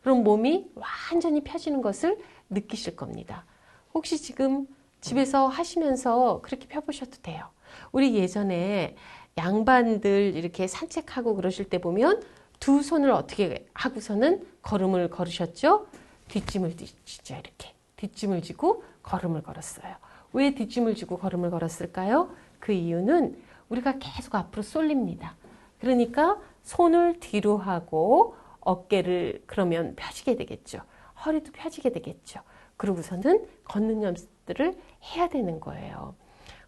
그럼 몸이 완전히 펴지는 것을 느끼실 겁니다. 혹시 지금 집에서 하시면서 그렇게 펴보셔도 돼요. 우리 예전에 양반들 이렇게 산책하고 그러실 때 보면 두 손을 어떻게 하고서는 걸음을 걸으셨죠? 뒷짐을 지죠. 이렇게 뒷짐을 지고 걸음을 걸었어요. 왜 뒷짐을 지고 걸음을 걸었을까요? 그 이유는 우리가 계속 앞으로 쏠립니다. 그러니까 손을 뒤로 하고 어깨를 그러면 펴지게 되겠죠. 허리도 펴지게 되겠죠. 그러고서는 걷는 연습들을 해야 되는 거예요.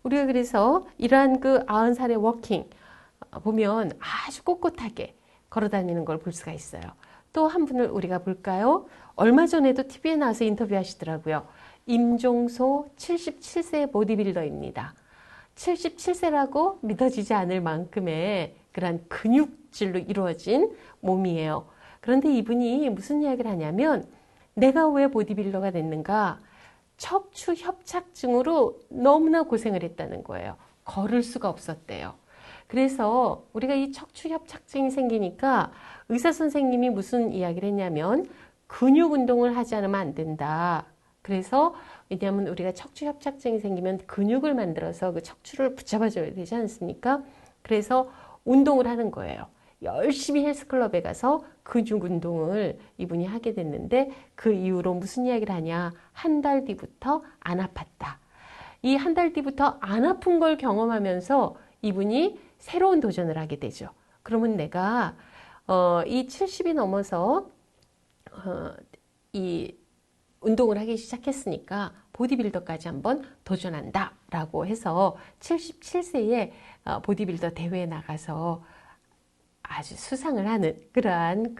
우리가 그래서 이러한 그 90살의 워킹 보면 아주 꼿꼿하게 걸어 다니는 걸 볼 수가 있어요. 또 한 분을 우리가 볼까요? 얼마 전에도 TV에 나와서 인터뷰하시더라고요. 임종소 77세 보디빌더입니다. 77세라고 믿어지지 않을 만큼의 그런 근육질로 이루어진 몸이에요. 그런데 이분이 무슨 이야기를 하냐면 내가 왜 보디빌더가 됐는가? 척추 협착증으로 너무나 고생을 했다는 거예요. 걸을 수가 없었대요. 그래서 우리가 이 척추 협착증이 생기니까 의사 선생님이 무슨 이야기를 했냐면 근육 운동을 하지 않으면 안 된다. 그래서 왜냐하면 우리가 척추 협착증이 생기면 근육을 만들어서 그 척추를 붙잡아줘야 되지 않습니까? 그래서 운동을 하는 거예요. 열심히 헬스클럽에 가서 근육 운동을 이분이 하게 됐는데 그 이후로 무슨 이야기를 하냐. 한 달 뒤부터 안 아팠다. 이 한 달 뒤부터 안 아픈 걸 경험하면서 이분이 새로운 도전을 하게 되죠. 그러면 내가 이 70이 넘어서 이 운동을 하기 시작했으니까 보디빌더까지 한번 도전한다 라고 해서 77세에 보디빌더 대회에 나가서 아주 수상을 하는 그러한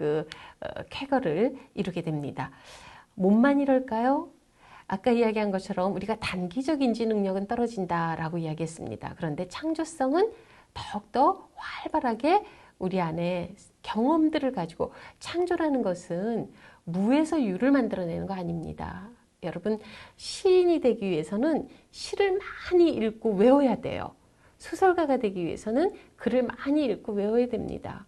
쾌거를 이루게 됩니다. 몸만 이럴까요? 아까 이야기한 것처럼 우리가 단기적 인지 능력은 떨어진다라고 이야기했습니다. 그런데 창조성은 더욱더 활발하게 우리 안에 경험들을 가지고, 창조라는 것은 무에서 유를 만들어내는 거 아닙니다. 여러분, 시인이 되기 위해서는 시를 많이 읽고 외워야 돼요. 소설가가 되기 위해서는 글을 많이 읽고 외워야 됩니다.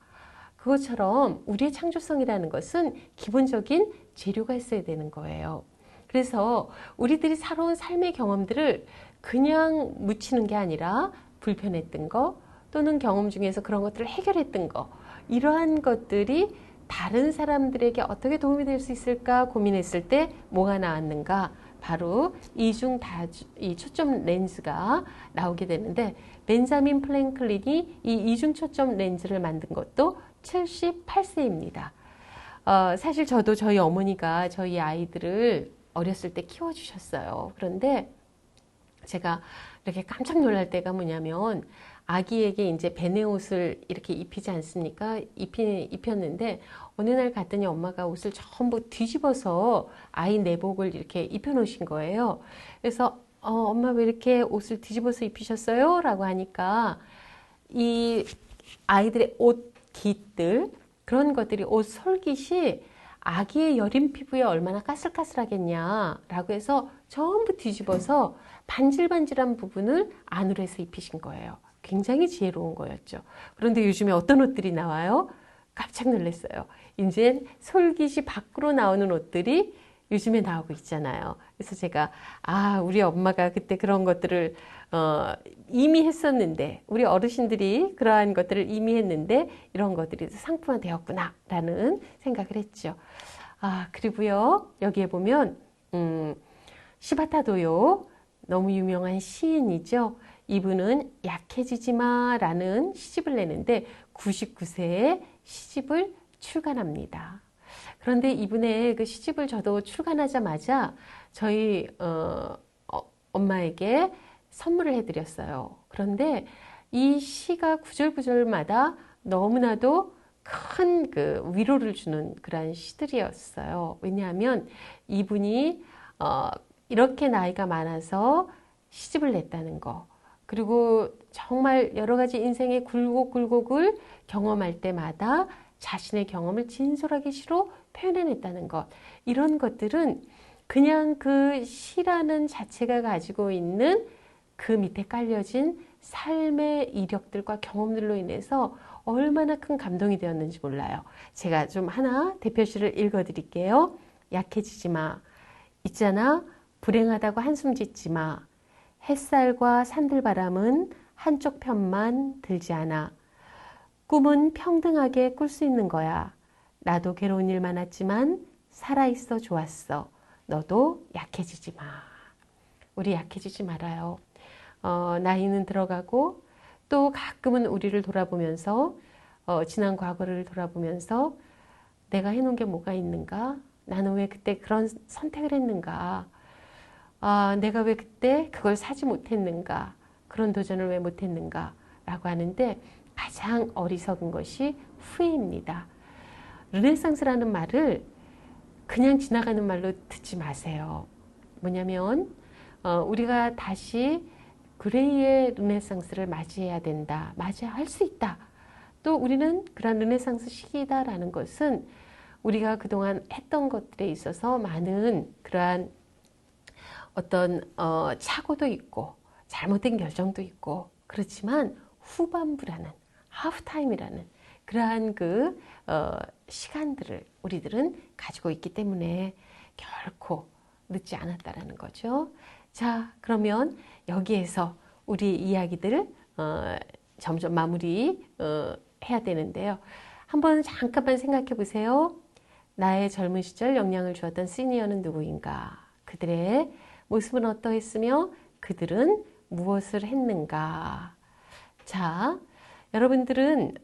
그것처럼 우리의 창조성이라는 것은 기본적인 재료가 있어야 되는 거예요. 그래서 우리들이 살아온 삶의 경험들을 그냥 묻히는 게 아니라 불편했던 거, 또는 경험 중에서 그런 것들을 해결했던 거, 이러한 것들이 다른 사람들에게 어떻게 도움이 될 수 있을까 고민했을 때 뭐가 나왔는가? 바로 이 초점 렌즈가 나오게 되는데, 벤자민 플랭클린이 이 이중 초점 렌즈를 만든 것도 78세입니다. 사실 저도 저희 어머니가 저희 아이들을 어렸을 때 키워주셨어요. 그런데 제가 이렇게 깜짝 놀랄 때가 뭐냐면, 아기에게 이제 배내 옷을 이렇게 입히지 않습니까? 입혔는데 어느 날 갔더니 엄마가 옷을 전부 뒤집어서 아이 내복을 이렇게 입혀 놓으신 거예요. 그래서 엄마 왜 이렇게 옷을 뒤집어서 입히셨어요? 라고 하니까 이 아이들의 옷 깃들, 그런 것들이, 옷 솔깃이 아기의 여린 피부에 얼마나 까슬까슬하겠냐라고 해서 전부 뒤집어서 반질반질한 부분을 안으로 해서 입히신 거예요. 굉장히 지혜로운 거였죠. 그런데 요즘에 어떤 옷들이 나와요? 깜짝 놀랐어요. 이제 솔깃이 밖으로 나오는 옷들이 요즘에 나오고 있잖아요. 그래서 제가 우리 엄마가 그때 그런 것들을 이미 했었는데, 우리 어르신들이 그러한 것들을 이미 했는데 이런 것들이 상품화되었구나 라는 생각을 했죠. 그리고요, 여기에 보면 시바타 도요, 너무 유명한 시인이죠. 이분은 약해지지 마라는 시집을 내는데 99세에 시집을 출간합니다. 그런데 이분의 그 시집을 저도 출간하자마자 저희 엄마에게 선물을 해드렸어요. 그런데 이 시가 구절구절마다 너무나도 큰 그 위로를 주는 그런 시들이었어요. 왜냐하면 이분이 이렇게 나이가 많아서 시집을 냈다는 거, 그리고 정말 여러 가지 인생의 굴곡을 경험할 때마다 자신의 경험을 진솔하게 시로 표현해냈다는 것, 이런 것들은 그냥 그 시라는 자체가 가지고 있는 그 밑에 깔려진 삶의 이력들과 경험들로 인해서 얼마나 큰 감동이 되었는지 몰라요. 제가 좀 하나 대표시를 읽어드릴게요. 약해지지 마. 있잖아, 불행하다고 한숨 짓지 마. 햇살과 산들바람은 한쪽 편만 들지 않아. 꿈은 평등하게 꿀 수 있는 거야. 나도 괴로운 일 많았지만 살아있어 좋았어. 너도 약해지지 마. 우리 약해지지 말아요. 나이는 들어가고 또 가끔은 우리를 돌아보면서 지난 과거를 돌아보면서 내가 해놓은 게 뭐가 있는가? 나는 왜 그때 그런 선택을 했는가? 내가 왜 그때 그걸 사지 못했는가? 그런 도전을 왜 못했는가? 라고 하는데 가장 어리석은 것이 후회입니다. 르네상스라는 말을 그냥 지나가는 말로 듣지 마세요. 뭐냐면 우리가 다시 그레이의 르네상스를 맞이해야 된다. 맞이할 수 있다. 또 우리는 그런 르네상스 시기다라는 것은 우리가 그동안 했던 것들에 있어서 많은 그러한 어떤 착오도 있고 잘못된 결정도 있고, 그렇지만 후반부라는, 하프타임이라는 그러한 그 시간들을 우리들은 가지고 있기 때문에 결코 늦지 않았다라는 거죠. 자, 그러면 여기에서 우리 이야기들을 점점 마무리 해야 되는데요. 한번 잠깐만 생각해 보세요. 나의 젊은 시절 영향을 주었던 시니어는 누구인가? 그들의 모습은 어떠했으며 그들은 무엇을 했는가? 자, 여러분들은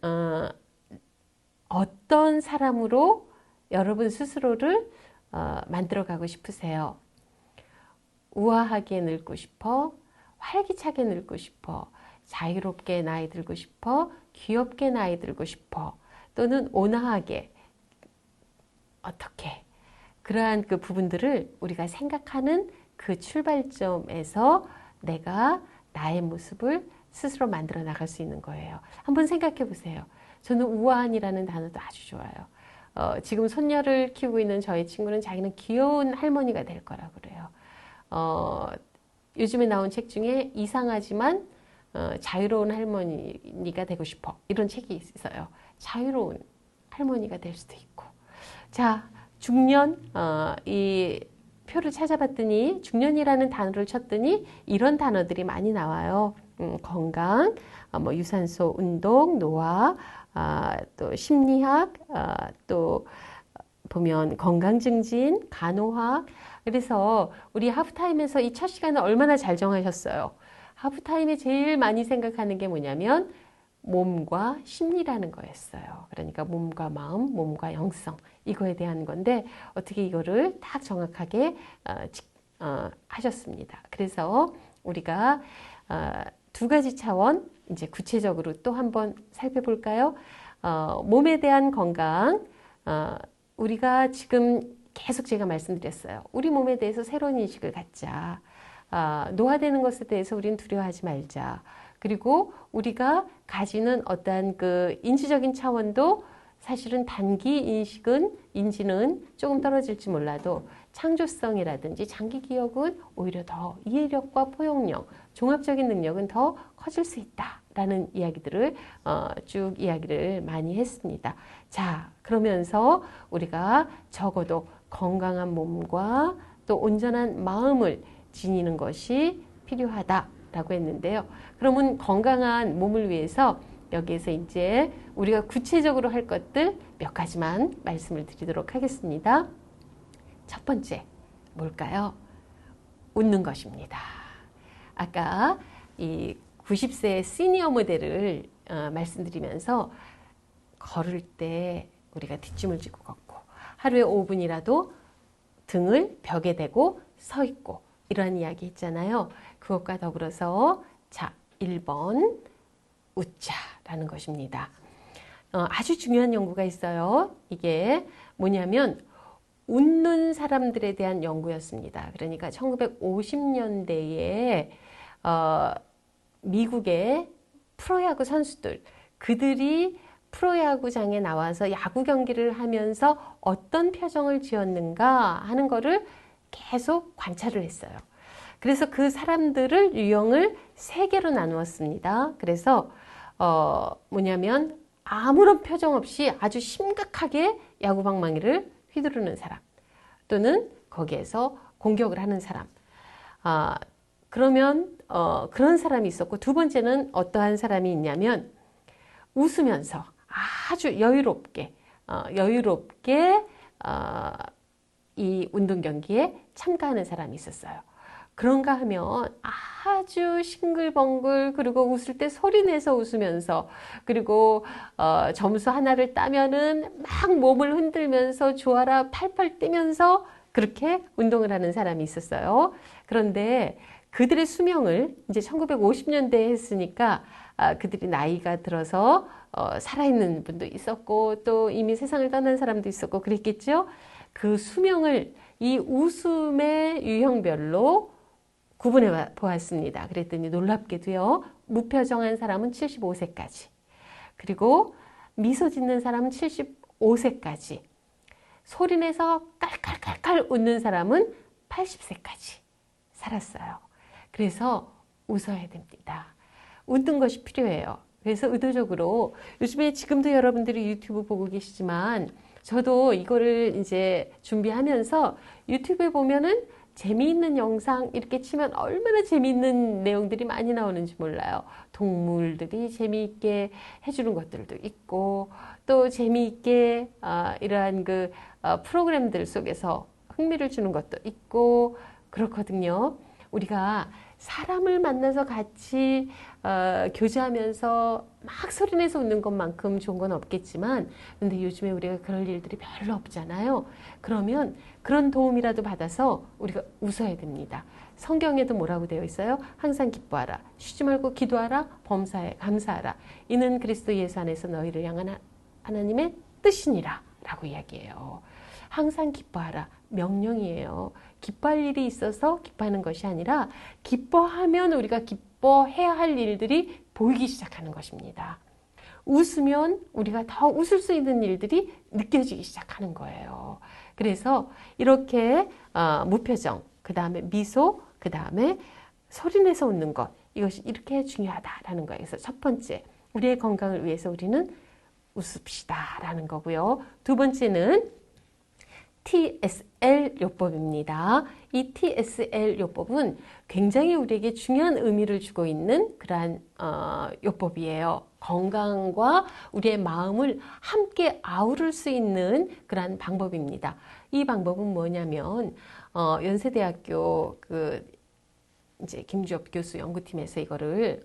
어떤 사람으로 여러분 스스로를 만들어가고 싶으세요? 우아하게 늙고 싶어? 활기차게 늙고 싶어? 자유롭게 나이 들고 싶어? 귀엽게 나이 들고 싶어? 또는 온화하게 어떻게 그러한 그 부분들을 우리가 생각하는 그 출발점에서 내가 나의 모습을 스스로 만들어 나갈 수 있는 거예요. 한번 생각해 보세요. 저는 우아한이라는 단어도 아주 좋아요. 지금 손녀를 키우고 있는 저희 친구는 자기는 귀여운 할머니가 될 거라고 그래요. 요즘에 나온 책 중에 이상하지만 자유로운 할머니가 되고 싶어. 이런 책이 있어요. 자유로운 할머니가 될 수도 있고. 자, 중년, 이 표를 찾아봤더니 중년이라는 단어를 쳤더니 이런 단어들이 많이 나와요. 건강, 뭐 유산소, 운동, 노화, 또 심리학, 또 보면 건강 증진, 간호학. 그래서 우리 하프타임에서 이 첫 시간을 얼마나 잘 정하셨어요. 하프타임에 제일 많이 생각하는 게 뭐냐면 몸과 심리라는 거였어요. 그러니까 몸과 마음, 몸과 영성 이거에 대한 건데 어떻게 이거를 딱 정확하게 하셨습니다. 그래서 우리가 두 가지 차원 이제 구체적으로 또 한번 살펴볼까요? 몸에 대한 건강, 우리가 지금 계속 제가 말씀드렸어요. 우리 몸에 대해서 새로운 인식을 갖자. 노화되는 것에 대해서 우리는 두려워하지 말자. 그리고 우리가 가지는 어떠한 그 인지적인 차원도 사실은 단기 인지는 조금 떨어질지 몰라도 창조성이라든지 장기 기억은 오히려 더 이해력과 포용력, 종합적인 능력은 더 커질 수 있다라는 이야기들을 쭉 이야기를 많이 했습니다. 자, 그러면서 우리가 적어도 건강한 몸과 또 온전한 마음을 지니는 것이 필요하다라고 했는데요. 그러면 건강한 몸을 위해서 여기에서 이제 우리가 구체적으로 할 것들 몇 가지만 말씀을 드리도록 하겠습니다. 첫 번째, 뭘까요? 웃는 것입니다. 아까 이 90세 시니어 모델을 말씀드리면서 걸을 때 우리가 뒷짐을 지고 걷고 하루에 5분이라도 등을 벽에 대고 서 있고 이러한 이야기 했잖아요. 그것과 더불어서 자, 1번 웃자라는 것입니다. 아주 중요한 연구가 있어요. 이게 뭐냐면 웃는 사람들에 대한 연구였습니다. 그러니까 1950년대에 미국의 프로야구 선수들, 그들이 프로야구장에 나와서 야구 경기를 하면서 어떤 표정을 지었는가 하는 거를 계속 관찰을 했어요. 그래서 그 사람들을 유형을 3개로 나누었습니다. 그래서 뭐냐면 아무런 표정 없이 아주 심각하게 야구 방망이를 휘두르는 사람 또는 거기에서 공격을 하는 사람. 그러면 그런 사람이 있었고 두 번째는 어떠한 사람이 있냐면 웃으면서 아주 여유롭게 이 운동 경기에 참가하는 사람이 있었어요. 그런가 하면 아주 싱글벙글 그리고 웃을 때 소리내서 웃으면서 그리고 점수 하나를 따면은 막 몸을 흔들면서 좋아라 팔팔 뛰면서 그렇게 운동을 하는 사람이 있었어요. 그런데 그들의 수명을 이제 1950년대에 했으니까 그들이 나이가 들어서 살아있는 분도 있었고 또 이미 세상을 떠난 사람도 있었고 그랬겠죠. 그 수명을 이 웃음의 유형별로 구분해 보았습니다. 그랬더니 놀랍게도요. 무표정한 사람은 75세까지 그리고 미소 짓는 사람은 75세까지 소리내서 깔깔깔깔 웃는 사람은 80세까지 살았어요. 그래서 웃어야 됩니다. 웃는 것이 필요해요. 그래서 의도적으로 요즘에 지금도 여러분들이 유튜브 보고 계시지만 저도 이거를 이제 준비하면서 유튜브에 보면은 재미있는 영상 이렇게 치면 얼마나 재미있는 내용들이 많이 나오는지 몰라요. 동물들이 재미있게 해주는 것들도 있고 또 재미있게 이러한 그 프로그램들 속에서 흥미를 주는 것도 있고 그렇거든요. 우리가 사람을 만나서 같이 교제하면서 막 소리내서 웃는 것만큼 좋은 건 없겠지만 근데 요즘에 우리가 그럴 일들이 별로 없잖아요. 그러면 그런 도움이라도 받아서 우리가 웃어야 됩니다. 성경에도 뭐라고 되어 있어요? 항상 기뻐하라. 쉬지 말고 기도하라. 범사에 감사하라. 이는 그리스도 예수 안에서 너희를 향한 하나님의 뜻이니라 라고 이야기해요. 항상 기뻐하라. 명령이에요. 기뻐할 일이 있어서 기뻐하는 것이 아니라 기뻐하면 우리가 기뻐해야 할 일들이 보이기 시작하는 것입니다. 웃으면 우리가 더 웃을 수 있는 일들이 느껴지기 시작하는 거예요. 그래서 이렇게 무표정, 그 다음에 미소, 그 다음에 소리내서 웃는 것, 이것이 이렇게 중요하다라는 거예요. 그래서 첫 번째, 우리의 건강을 위해서 우리는 웃읍시다라는 거고요. 두 번째는 TSL 요법입니다. 이 TSL 요법은 굉장히 우리에게 중요한 의미를 주고 있는 그러한 요법이에요. 건강과 우리의 마음을 함께 아우를 수 있는 그러한 방법입니다. 이 방법은 뭐냐면 연세대학교 이제 김주엽 교수 연구팀에서 이거를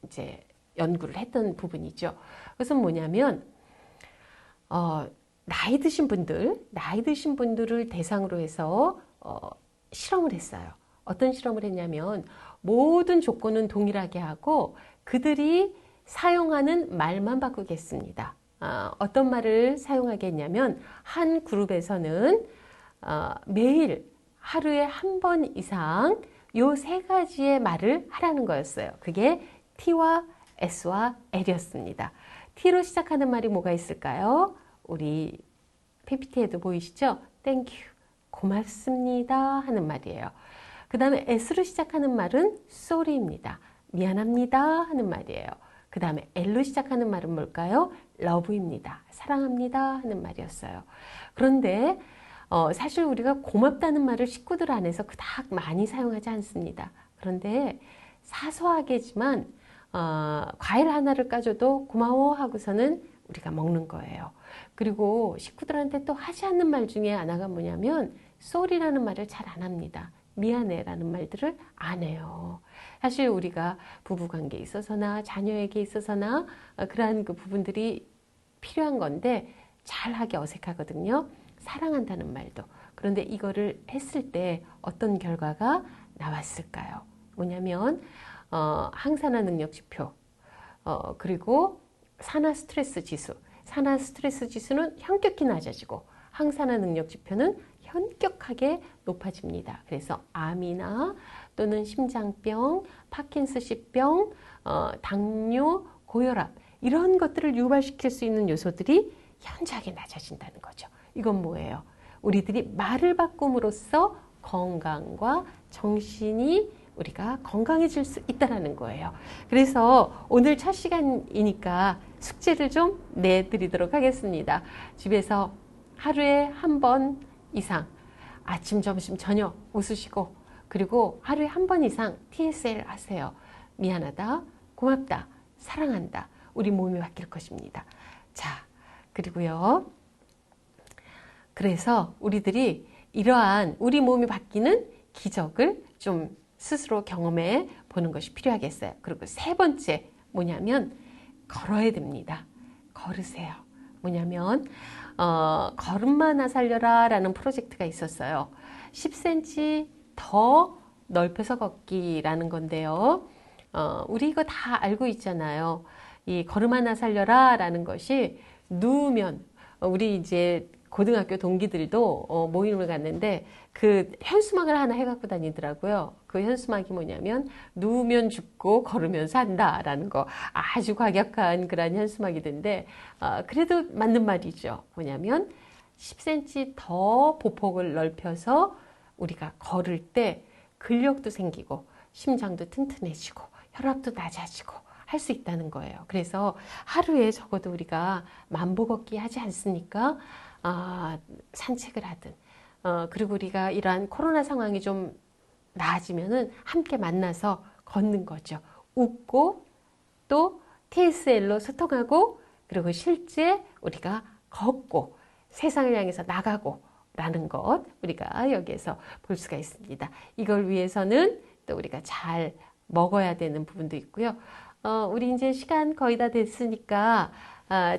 이제 연구를 했던 부분이죠. 그것은 뭐냐면 나이 드신 분들을 대상으로 해서 실험을 했어요. 어떤 실험을 했냐면 모든 조건은 동일하게 하고 그들이 사용하는 말만 바꾸겠습니다. 어떤 말을 사용하게 했냐면 한 그룹에서는 매일 하루에 한 번 이상 요 세 가지의 말을 하라는 거였어요. 그게 T와 S와 L이었습니다. T로 시작하는 말이 뭐가 있을까요? 우리 PPT에도 보이시죠? Thank you, 고맙습니다 하는 말이에요. 그 다음에 S로 시작하는 말은 sorry입니다. 미안합니다 하는 말이에요. 그 다음에 L로 시작하는 말은 뭘까요? love입니다. 사랑합니다 하는 말이었어요. 그런데 사실 우리가 고맙다는 말을 식구들 안에서 그닥 많이 사용하지 않습니다. 그런데 사소하게지만 과일 하나를 까줘도 고마워 하고서는 우리가 먹는 거예요. 그리고 식구들한테 또 하지 않는 말 중에 하나가 뭐냐면 sorry라는 말을 잘 안 합니다. 미안해라는 말들을 안 해요. 사실 우리가 부부관계에 있어서나 자녀에게 있어서나 그러한 그 부분들이 필요한 건데 잘하기 어색하거든요. 사랑한다는 말도. 그런데 이거를 했을 때 어떤 결과가 나왔을까요? 뭐냐면 항산화 능력 지표, 그리고 산화 스트레스 지수. 산화 스트레스 지수는 현격히 낮아지고 항산화 능력 지표는 현격하게 높아집니다. 그래서 암이나 또는 심장병, 파킨슨씨병, 당뇨, 고혈압 이런 것들을 유발시킬 수 있는 요소들이 현저하게 낮아진다는 거죠. 이건 뭐예요? 우리들이 말을 바꿈으로써 건강과 정신이 우리가 건강해질 수 있다는 거예요. 그래서 오늘 첫 시간이니까 숙제를 좀 내드리도록 하겠습니다. 집에서 하루에 한 번 이상 아침, 점심, 저녁 웃으시고 그리고 하루에 한 번 이상 TSL 하세요. 미안하다, 고맙다, 사랑한다. 우리 몸이 바뀔 것입니다. 자, 그리고요. 그래서 우리들이 이러한 우리 몸이 바뀌는 기적을 좀 스스로 경험해 보는 것이 필요하겠어요. 그리고 세 번째 뭐냐면 걸어야 됩니다. 걸으세요. 뭐냐면 걸음마 하나 살려라 라는 프로젝트가 있었어요. 10cm 더 넓혀서 걷기라는 건데요. 우리 이거 다 알고 있잖아요. 이 걸음 하나 살려라 라는 것이 누우면 우리 이제 고등학교 동기들도 모임을 갔는데 그 현수막을 하나 해갖고 다니더라고요. 그 현수막이 뭐냐면 누우면 죽고 걸으면 산다라는 거 아주 과격한 그런 현수막이던데 그래도 맞는 말이죠. 뭐냐면 10cm 더 보폭을 넓혀서 우리가 걸을 때 근력도 생기고 심장도 튼튼해지고 혈압도 낮아지고 할 수 있다는 거예요. 그래서 하루에 적어도 우리가 만보 걷기 하지 않습니까? 산책을 하든 그리고 우리가 이러한 코로나 상황이 좀 나아지면은 함께 만나서 걷는 거죠. 웃고 또 TSL로 소통하고 그리고 실제 우리가 걷고 세상을 향해서 나가고 라는 것 우리가 여기에서 볼 수가 있습니다. 이걸 위해서는 또 우리가 잘 먹어야 되는 부분도 있고요. 우리 이제 시간 거의 다 됐으니까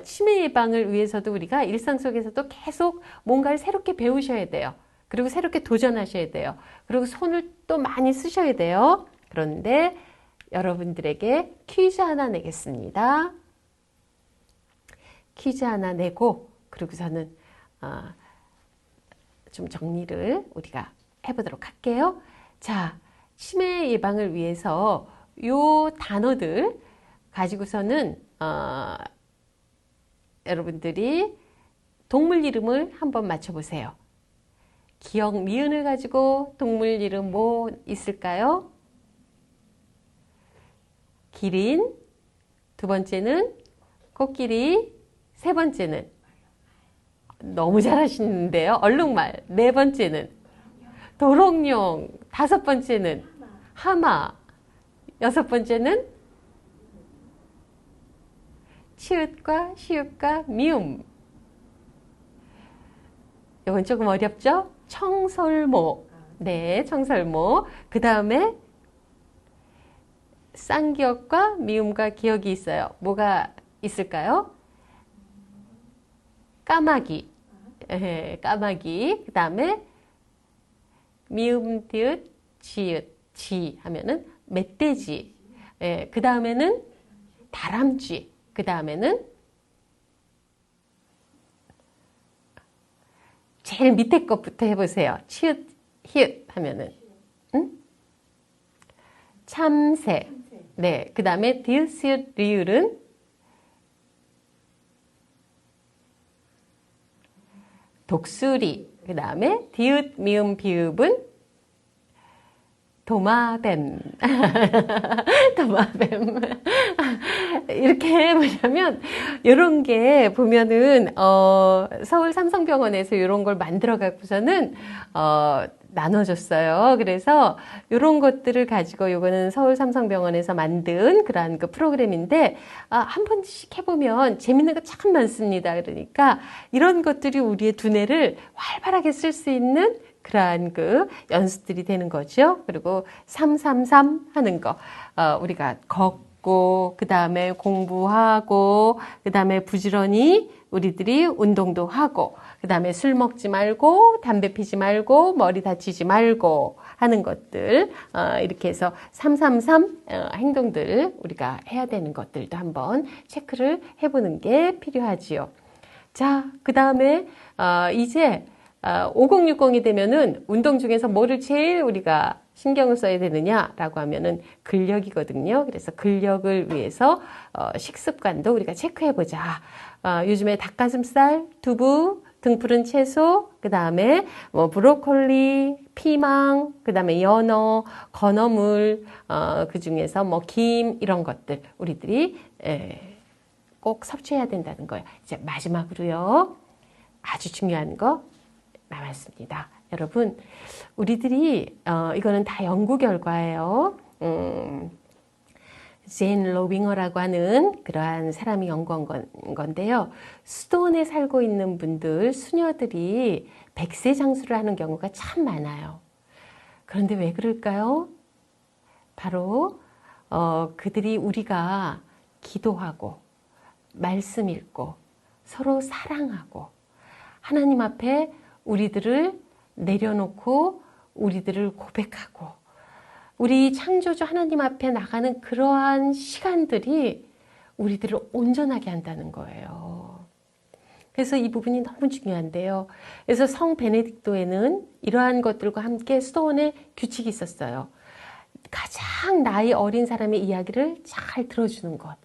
치매 예방을 위해서도 우리가 일상 속에서도 계속 뭔가를 새롭게 배우셔야 돼요. 그리고 새롭게 도전하셔야 돼요. 그리고 손을 또 많이 쓰셔야 돼요. 그런데 여러분들에게 퀴즈 하나 내겠습니다. 퀴즈 하나 내고 그러고서는 좀 정리를 우리가 해보도록 할게요. 자, 치매 예방을 위해서 요 단어들 가지고서는 여러분들이 동물 이름을 한번 맞춰보세요. 기역, 미은을 가지고 동물 이름 뭐 있을까요? 기린, 두 번째는 코끼리, 세 번째는 너무 잘하시는데요. 얼룩말, 네 번째는 도롱뇽, 다섯 번째는 하마, 여섯 번째는 치읓과 시읒과 미음. 이건 조금 어렵죠? 청설모. 네, 청설모. 그 다음에 쌍기역과 미음과 기역이 있어요. 뭐가 있을까요? 까마귀. 까마귀. 그 다음에 미음, 디귿, 지읒, 지 하면은 멧돼지. 그 다음에는 다람쥐. 그 다음에는 제일 밑에 것부터 해보세요. 치읓, 히읗 하면은 참새. 네, 그 다음에 디귿, 시읒, 리을은 독수리. 그 다음에 디귿, 미음, 비읍은 도마뱀. 도마뱀. 이렇게 보자면, 이런 게 보면은, 서울 삼성병원에서 이런 걸 만들어 갖고서는, 나눠줬어요. 그래서 이런 것들을 가지고 요거는 서울 삼성병원에서 만든 그러한 그 프로그램인데, 한 번씩 해보면 재밌는 거 참 많습니다. 그러니까 이런 것들이 우리의 두뇌를 활발하게 쓸 수 있는 그러한 그 연습들이 되는 거죠. 그리고 333 하는 거, 우리가 걷고, 그 다음에 공부하고, 그 다음에 부지런히 우리들이 운동도 하고, 그 다음에 술 먹지 말고, 담배 피지 말고, 머리 다치지 말고 하는 것들, 이렇게 해서 333 행동들 우리가 해야 되는 것들도 한번 체크를 해보는 게 필요하지요. 자, 그 다음에 이제 5060이 되면은 운동 중에서 뭐를 제일 우리가 신경을 써야 되느냐라고 하면은 근력이거든요. 그래서 근력을 위해서 식습관도 우리가 체크해보자. 요즘에 닭가슴살, 두부, 등푸른 채소, 그 다음에 뭐 브로콜리, 피망, 그 다음에 연어, 건어물, 그 중에서 뭐 김 이런 것들 우리들이 꼭 섭취해야 된다는 거예요. 이제 마지막으로요. 아주 중요한 거 남았습니다. 여러분, 우리들이 이거는 다 연구 결과예요. 제인 로빙어라고 하는 그러한 사람이 연구한 건데요. 수도원에 살고 있는 분들, 수녀들이 백세 장수를 하는 경우가 참 많아요. 그런데 왜 그럴까요? 바로 그들이 우리가 기도하고 말씀 읽고 서로 사랑하고 하나님 앞에 우리들을 내려놓고 우리들을 고백하고 우리 창조주 하나님 앞에 나가는 그러한 시간들이 우리들을 온전하게 한다는 거예요. 그래서 이 부분이 너무 중요한데요. 그래서 성 베네딕토에는 이러한 것들과 함께 수도원에 규칙이 있었어요. 가장 나이 어린 사람의 이야기를 잘 들어주는 것.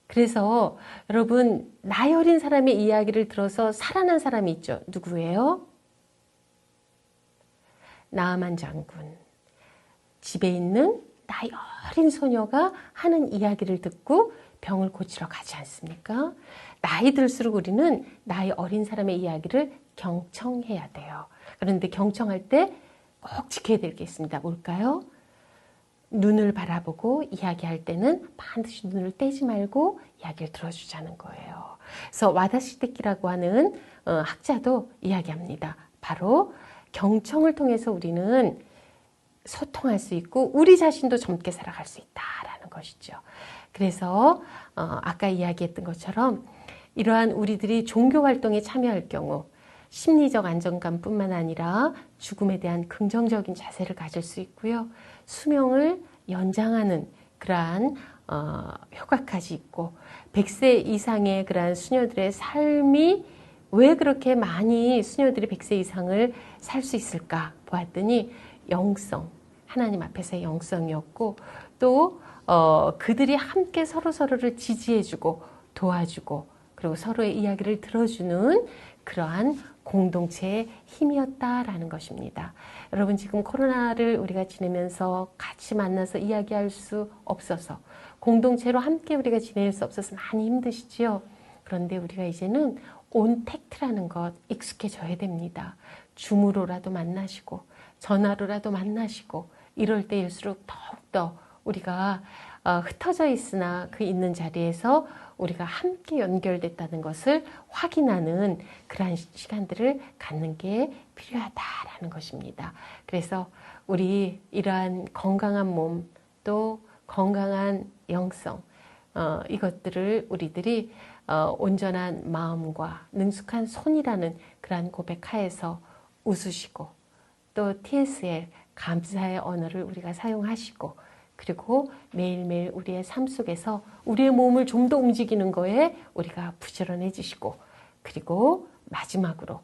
그래서 여러분 나이 어린 사람의 이야기를 들어서 살아난 사람이 있죠. 누구예요? 나아만 장군. 집에 있는 나이 어린 소녀가 하는 이야기를 듣고 병을 고치러 가지 않습니까? 나이 들수록 우리는 나이 어린 사람의 이야기를 경청해야 돼요. 그런데 경청할 때 꼭 지켜야 될 게 있습니다. 뭘까요? 눈을 바라보고 이야기할 때는 반드시 눈을 떼지 말고 이야기를 들어주자는 거예요. 그래서 와다시데키라고 하는 학자도 이야기합니다. 바로 경청을 통해서 우리는 소통할 수 있고 우리 자신도 젊게 살아갈 수 있다라는 것이죠. 그래서 아까 이야기했던 것처럼 이러한 우리들이 종교 활동에 참여할 경우 심리적 안정감뿐만 아니라 죽음에 대한 긍정적인 자세를 가질 수 있고요. 수명을 연장하는 그러한 효과까지 있고 100세 이상의 그러한 수녀들의 삶이 왜 그렇게 많이 수녀들이 100세 이상을 살 수 있을까 보았더니 영성, 하나님 앞에서의 영성이었고 또 그들이 함께 서로서로를 지지해주고 도와주고 그리고 서로의 이야기를 들어주는 그러한 공동체의 힘이었다라는 것입니다. 여러분 지금 코로나를 우리가 지내면서 같이 만나서 이야기할 수 없어서 공동체로 함께 우리가 지낼 수 없어서 많이 힘드시지요. 그런데 우리가 이제는 온택트라는 것 익숙해져야 됩니다. 줌으로라도 만나시고 전화로라도 만나시고 이럴 때일수록 더욱더 우리가 흩어져 있으나 그 있는 자리에서 우리가 함께 연결됐다는 것을 확인하는 그러한 시간들을 갖는 게 필요하다라는 것입니다. 그래서 우리 이러한 건강한 몸 또 건강한 영성 이것들을 우리들이 온전한 마음과 능숙한 손이라는 그러한 고백하에서 웃으시고 또 TSL 감사의 언어를 우리가 사용하시고 그리고 매일매일 우리의 삶 속에서 우리의 몸을 좀 더 움직이는 거에 우리가 부지런해지시고 그리고 마지막으로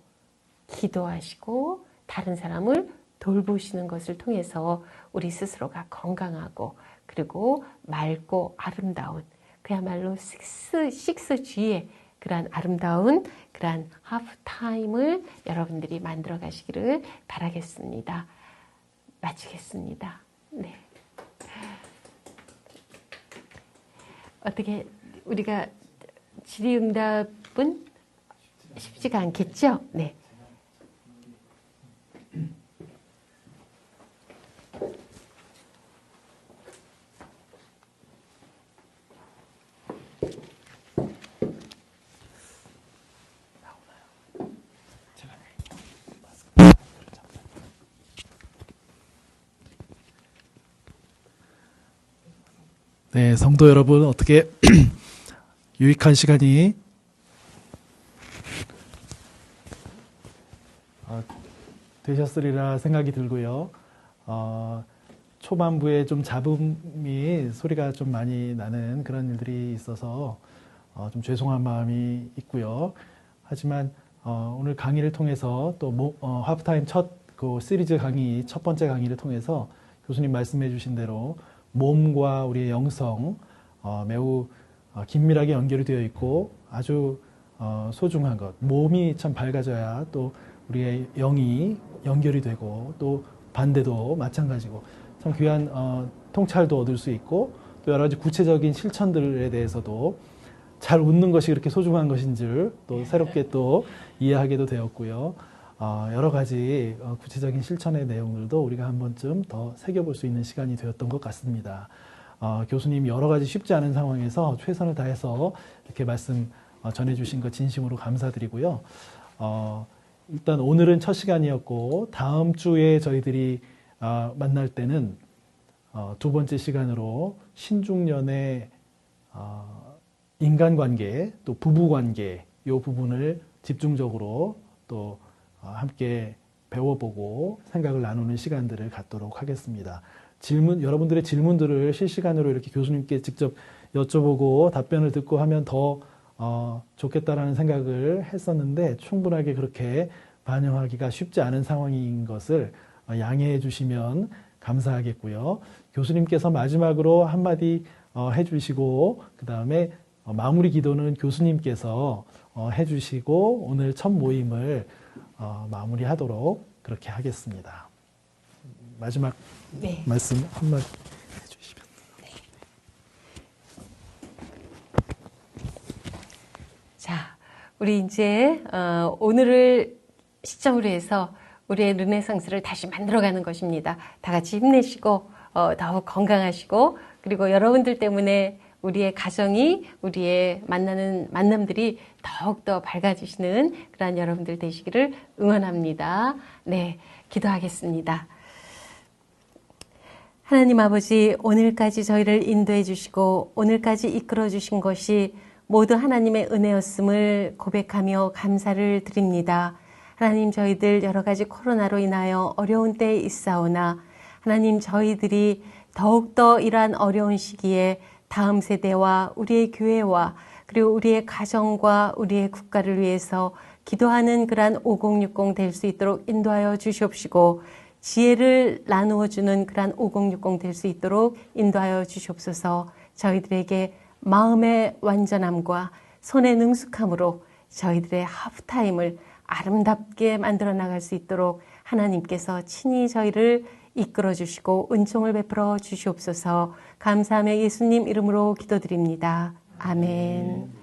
기도하시고 다른 사람을 돌보시는 것을 통해서 우리 스스로가 건강하고 그리고 맑고 아름다운 그야말로 6G의 그러한 아름다운 그러한 하프타임을 여러분들이 만들어 가시기를 바라겠습니다. 마치겠습니다. 네. 어떻게 우리가 질의응답은 쉽지가 않겠죠? 네. 네, 성도 여러분 어떻게 유익한 시간이 되셨으리라 생각이 들고요. 초반부에 좀 잡음이 소리가 좀 많이 나는 그런 일들이 있어서 좀 죄송한 마음이 있고요. 하지만 오늘 강의를 통해서 또 하프타임 그 시리즈 강의 첫 번째 강의를 통해서 교수님 말씀해 주신 대로 몸과 우리의 영성 매우 긴밀하게 연결이 되어 있고 아주 소중한 것. 몸이 참 밝아져야 또 우리의 영이 연결이 되고 또 반대도 마찬가지고 참 귀한 통찰도 얻을 수 있고 또 여러 가지 구체적인 실천들에 대해서도 잘 웃는 것이 그렇게 소중한 것인 줄 또 새롭게 또 이해하게도 되었고요. 여러 가지 구체적인 실천의 내용들도 우리가 한 번쯤 더 새겨볼 수 있는 시간이 되었던 것 같습니다. 교수님 여러 가지 쉽지 않은 상황에서 최선을 다해서 이렇게 말씀 전해주신 것 진심으로 감사드리고요. 일단 오늘은 첫 시간이었고 다음 주에 저희들이 만날 때는 두 번째 시간으로 신중년의 인간관계 또 부부관계 이 부분을 집중적으로 또 함께 배워보고 생각을 나누는 시간들을 갖도록 하겠습니다. 여러분들의 질문들을 실시간으로 이렇게 교수님께 직접 여쭤보고 답변을 듣고 하면 더 좋겠다라는 생각을 했었는데 충분하게 그렇게 반영하기가 쉽지 않은 상황인 것을 양해해 주시면 감사하겠고요. 교수님께서 마지막으로 한마디 해주시고 그 다음에 마무리 기도는 교수님께서 해주시고 오늘 첫 모임을 마무리하도록 그렇게 하겠습니다. 마지막 네. 말씀 한마디 해주시면. 네. 자, 우리 이제 오늘을 시점으로 해서 우리의 르네상스를 다시 만들어가는 것입니다. 다 같이 힘내시고 더욱 건강하시고 그리고 여러분들 때문에 우리의 가정이 우리의 만나는 만남들이 더욱더 밝아지시는 그러한 여러분들 되시기를 응원합니다. 네, 기도하겠습니다. 하나님 아버지, 오늘까지 저희를 인도해 주시고 오늘까지 이끌어 주신 것이 모두 하나님의 은혜였음을 고백하며 감사를 드립니다. 하나님, 저희들 여러 가지 코로나로 인하여 어려운 때에 있사오나 하나님, 저희들이 더욱더 이러한 어려운 시기에 다음 세대와 우리의 교회와 그리고 우리의 가정과 우리의 국가를 위해서 기도하는 그러한 5060 될 수 있도록 인도하여 주시옵시고 지혜를 나누어 주는 그러한 5060 될 수 있도록 인도하여 주시옵소서. 저희들에게 마음의 완전함과 손의 능숙함으로 저희들의 하프타임을 아름답게 만들어 나갈 수 있도록 하나님께서 친히 저희를 이끌어 주시고 은총을 베풀어 주시옵소서. 감사하며 예수님 이름으로 기도드립니다. 아멘.